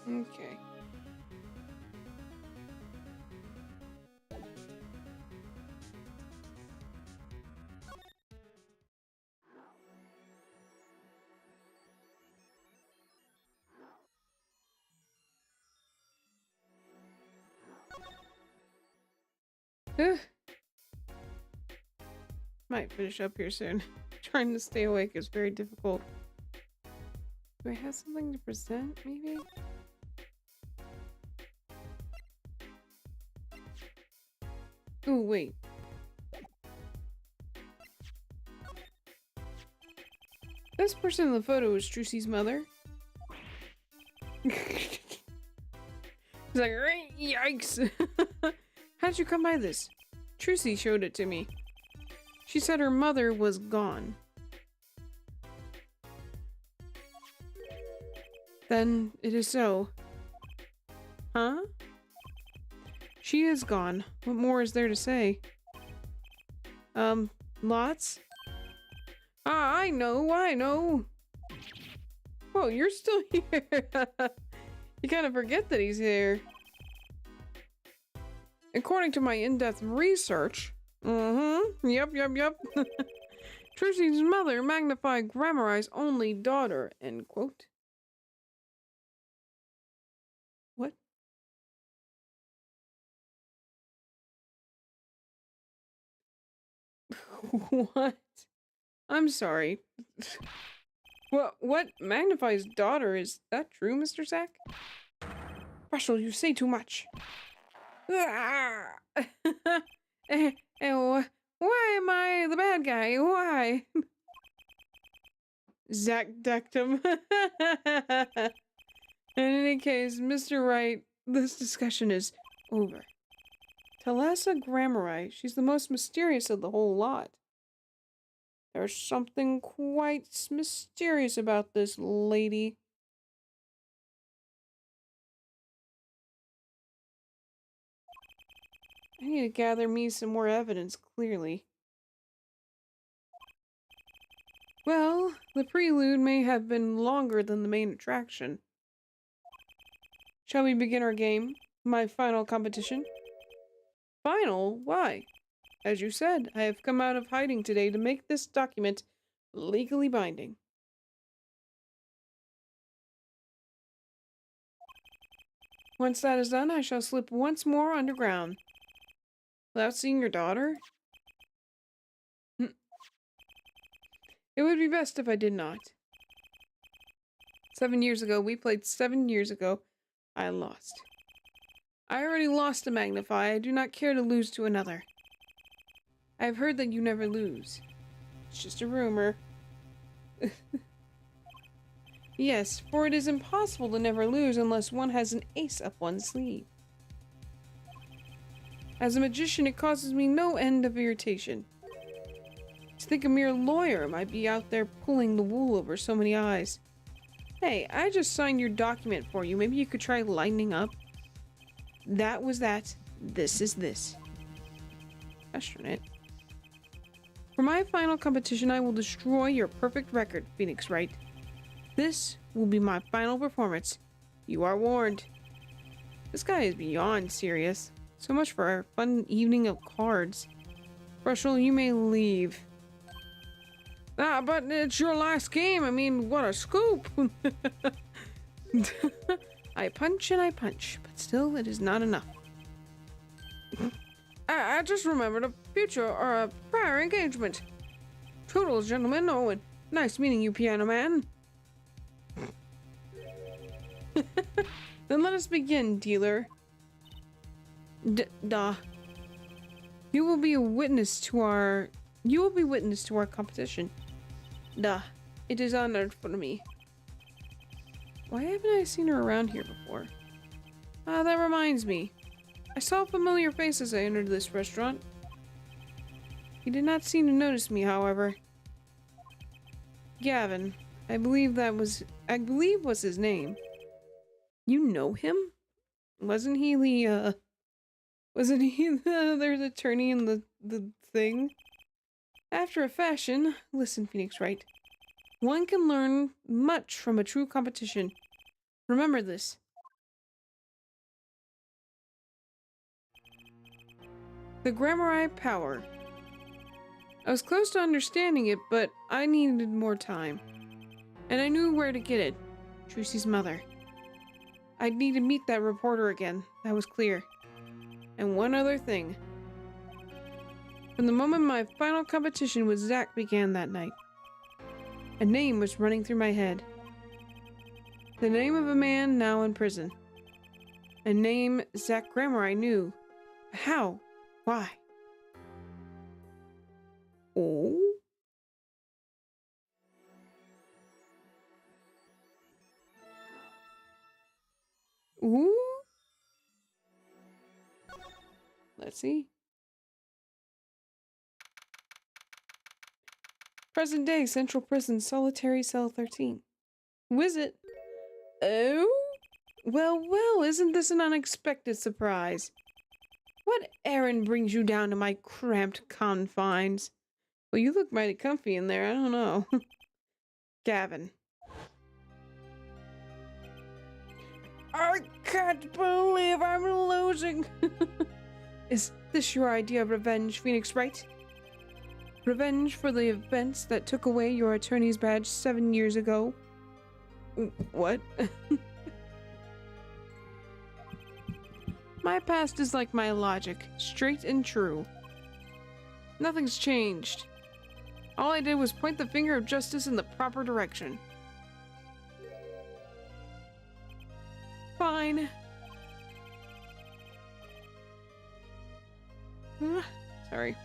Okay. Might finish up here soon. Trying to stay awake is very difficult. Do I have something to present, maybe? Oh, wait. This person in the photo is Trucy's mother. He's like, yikes! How'd you come by this? Trucy showed it to me. She said her mother was gone. Then it is so. Huh? She is gone. What more is there to say? Lots? Ah, I know. Whoa, you're still here. You kind of forget that he's here. According to my in-depth research, yep. Trucy's mother magnified Grammarye's only daughter, end quote. What? What? I'm sorry. What magnifies daughter? Is that true, Mr. Zack? Russell, you say too much. Why am I the bad guy? Why? Zack decked him. In any case, Mr. Wright, this discussion is over. Talassa Grammarye, she's the most mysterious of the whole lot. There's something quite mysterious about this lady. I need to gather me some more evidence, clearly. Well, the prelude may have been longer than the main attraction. Shall we begin our game? My final competition? Final? Why? As you said, I have come out of hiding today to make this document legally binding. Once that is done, I shall slip once more underground. Without seeing your daughter? It would be best if I did not. 7 years ago, we played 7 years ago. I lost. I already lost to Magnify. I do not care to lose to another. I have heard that you never lose. It's just a rumor. Yes, for it is impossible to never lose unless one has an ace up one's sleeve. As a magician, it causes me no end of irritation. To think a mere lawyer might be out there pulling the wool over so many eyes. Hey, I just signed your document for you. Maybe you could try lightening up. That was that. This is this. Question it. For my final competition, I will destroy your perfect record, Phoenix Wright. This will be my final performance. You are warned. This guy is beyond serious. So much for our fun evening of cards. Russell, you may leave. Ah, but it's your last game. I mean, what a scoop. I punch and I punch, but still it is not enough. I just remembered a future or a prior engagement. Toodles, gentlemen. Oh, and nice meeting you, piano man. Then let us begin, dealer. Duh. You will be witness to our competition. Duh. It is honored for me. Why haven't I seen her around here before? Ah, that reminds me. I saw a familiar face as I entered this restaurant. He did not seem to notice me, however. Gavin. I believe was his name. You know him? Wasn't he the there's attorney in the thing? After a fashion, listen, Phoenix Wright. One can learn much from a true competition. Remember this. The Grammar power. I was close to understanding it, but I needed more time. And I knew where to get it. Trucy's mother. I'd need to meet that reporter again. That was clear. And one other thing. From the moment my final competition with Zack began that night, a name was running through my head. The name of a man now in prison. A name Zack Grammar I knew. How? Why? Oh? Ooh? Let's see. Present day, Central Prison, Solitary Cell 13. Who is it? Oh? Well, isn't this an unexpected surprise? What errand brings you down to my cramped confines? Well, you look mighty comfy in there, I don't know. Gavin. I can't believe I'm losing! Is this your idea of revenge, Phoenix Wright? Revenge for the events that took away your attorney's badge 7 years ago? What? My past is like my logic, straight and true. Nothing's changed. All I did was point the finger of justice in the proper direction. Fine. Sorry.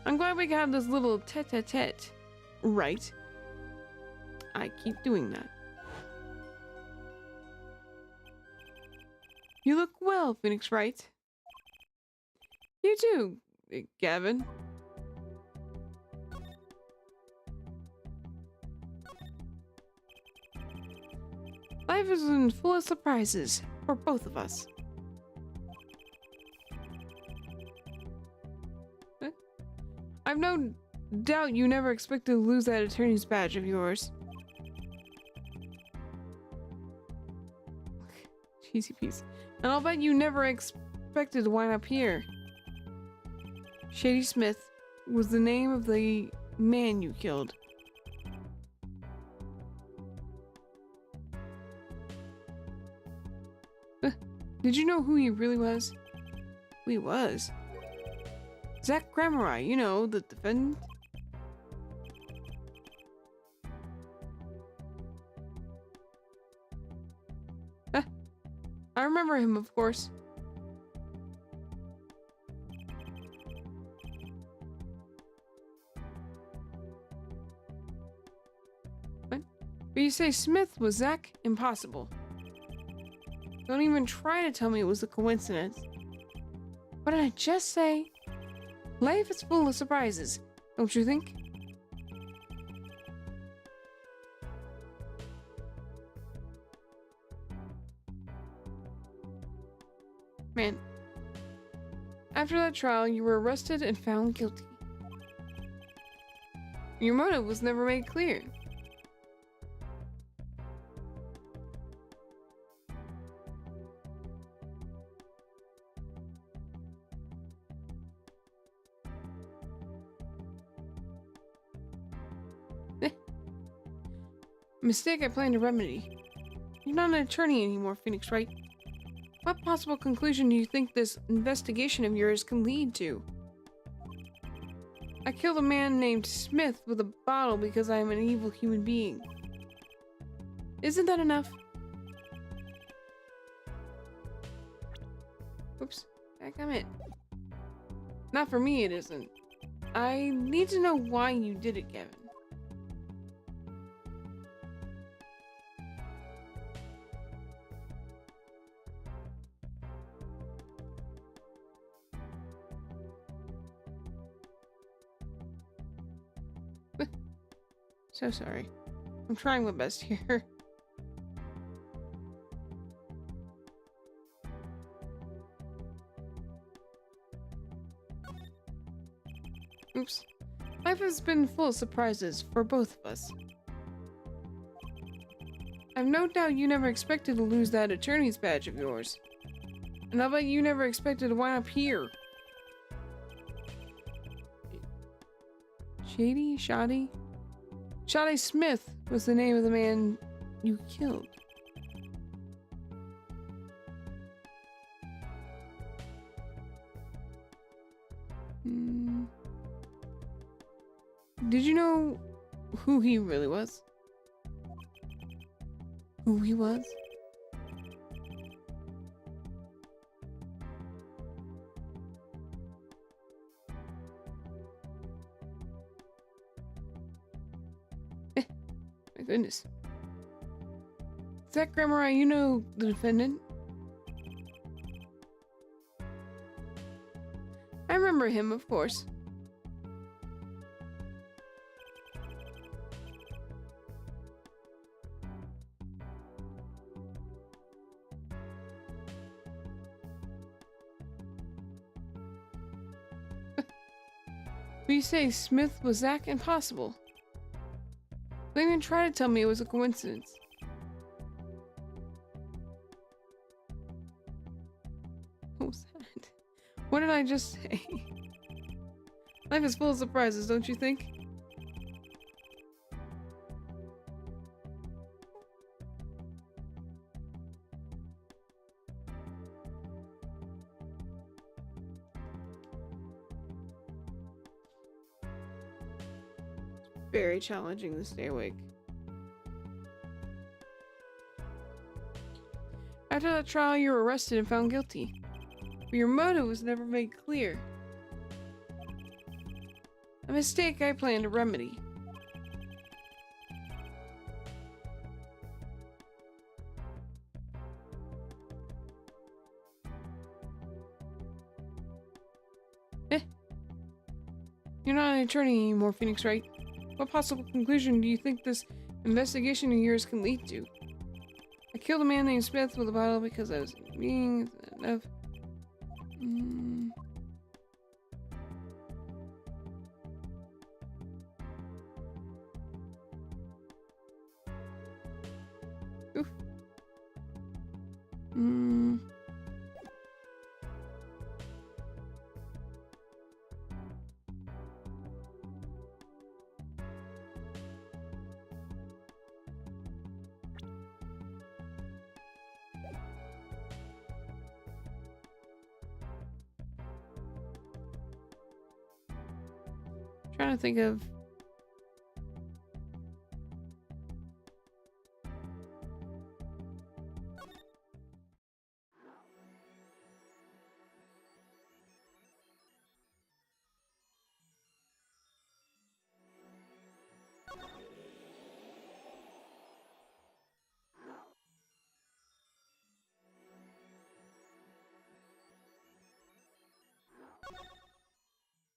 I'm glad we got this little tete-a-tete. Right. I keep doing that. You look well, Phoenix Wright. You too, Gavin. Life is full of surprises for both of us. I've no doubt you never expected to lose that attorney's badge of yours. Cheesy piece. And I'll bet you never expected to wind up here. Shady Smith was the name of the man you killed. Did you know who he really was? Who he was? Zack Grammar, you know, the defendant. I remember him, of course. What? But you say Smith was Zack? Impossible. Don't even try to tell me it was a coincidence. What did I just say? Life is full of surprises, don't you think? Man, after that trial, you were arrested and found guilty. Your motive was never made clear. Mistake I plan to remedy. You're not an attorney anymore, Phoenix Wright. What possible conclusion do you think this investigation of yours can lead to? I killed a man named Smith with a bottle because I am an evil human being. Isn't that enough? Oops, back I'm it. Not for me, it isn't. I need to know why you did it, Kevin. So sorry. I'm trying my best here. Oops. Life has been full of surprises for both of us. I've no doubt you never expected to lose that attorney's badge of yours. And I'll bet you never expected to wind up here. Shoddy Smith was the name of the man you killed. Did you know who he really was? Who he was? My goodness. Is that Grandma, you know the defendant? I remember him, of course. But you say Smith was Zach? Impossible. Don't even try to tell me it was a coincidence. What was that? What did I just say? Life is full of surprises, don't you think? Very challenging to stay awake. After that trial, you were arrested and found guilty. But your motive was never made clear. A mistake I plan to remedy. You're not an attorney anymore, Phoenix Wright. What possible conclusion do you think this investigation of yours can lead to? I killed a man named Smith with a bottle because I was being enough. Oof. Trying to think of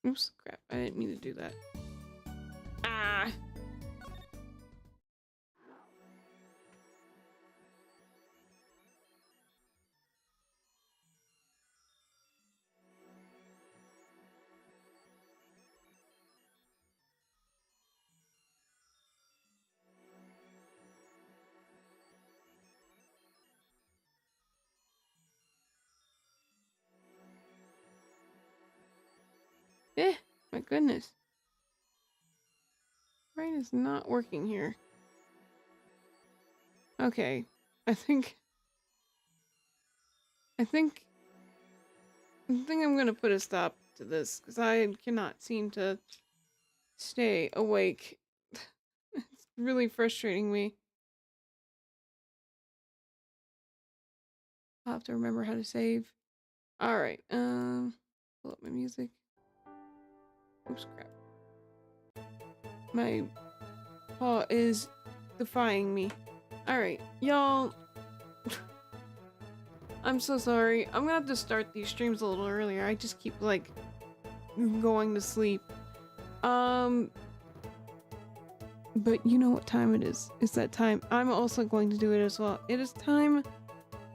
oops, crap, I didn't mean to do that. Ah! My goodness. Brain is not working here. Okay, I think I think I'm gonna put a stop to this because I cannot seem to stay awake. It's really frustrating me. I'll have to remember how to save. Alright, pull up my music. Oops, crap. My paw is defying me. Alright, y'all. I'm so sorry. I'm gonna have to start these streams a little earlier. I just keep, like, going to sleep. But you know what time it is. It's that time. I'm also going to do it as well. It is time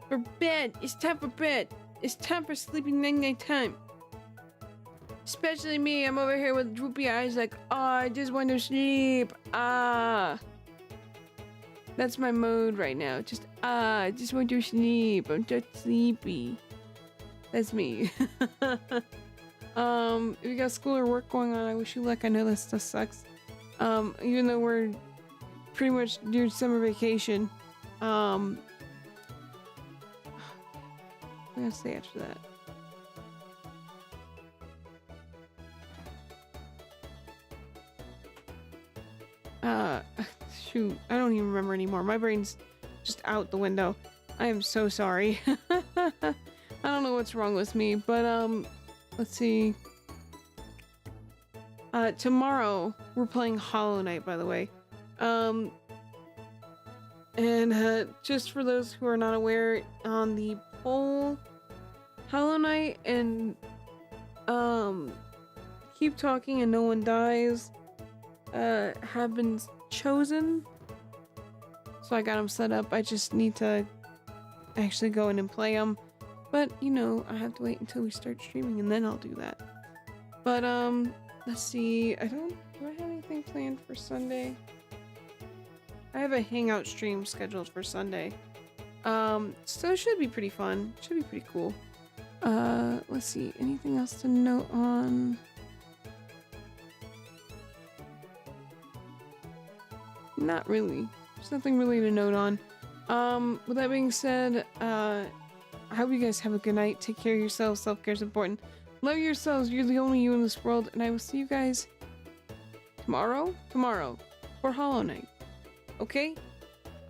for bed. It's time for bed. It's time for sleeping night time. Especially me. I'm over here with droopy eyes like, oh, I just want to sleep. Ah. That's my mode right now. Just, I just want to sleep. I'm just sleepy. That's me. If you got school or work going on, I wish you luck. I know that stuff sucks. Even though we're pretty much near summer vacation. I'm gonna say after that. Shoot, I don't even remember anymore. My brain's just out the window. I am so sorry. I don't know what's wrong with me, but let's see. Tomorrow we're playing Hollow Knight, by the way. And just for those who are not aware, on the poll, Hollow Knight and Keep Talking and No One Dies have been chosen. So I got them set up. I just need to actually go in and play them. But, you know, I have to wait until we start streaming and then I'll do that. But, let's see. Do I have anything planned for Sunday? I have a hangout stream scheduled for Sunday. So it should be pretty fun. Should be pretty cool. Let's see. Anything else to note on? Not really. There's nothing really to note on. With that being said, I hope you guys have a good night. Take care of yourselves. Self-care is important. Love yourselves. You're the only you in this world. And I will see you guys tomorrow for Hollow Knight. Okay?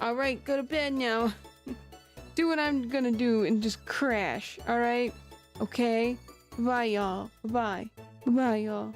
Alright, go to bed now. Do what I'm gonna do and just crash. Alright? Okay? Bye, y'all. Bye-bye. Bye-bye, y'all.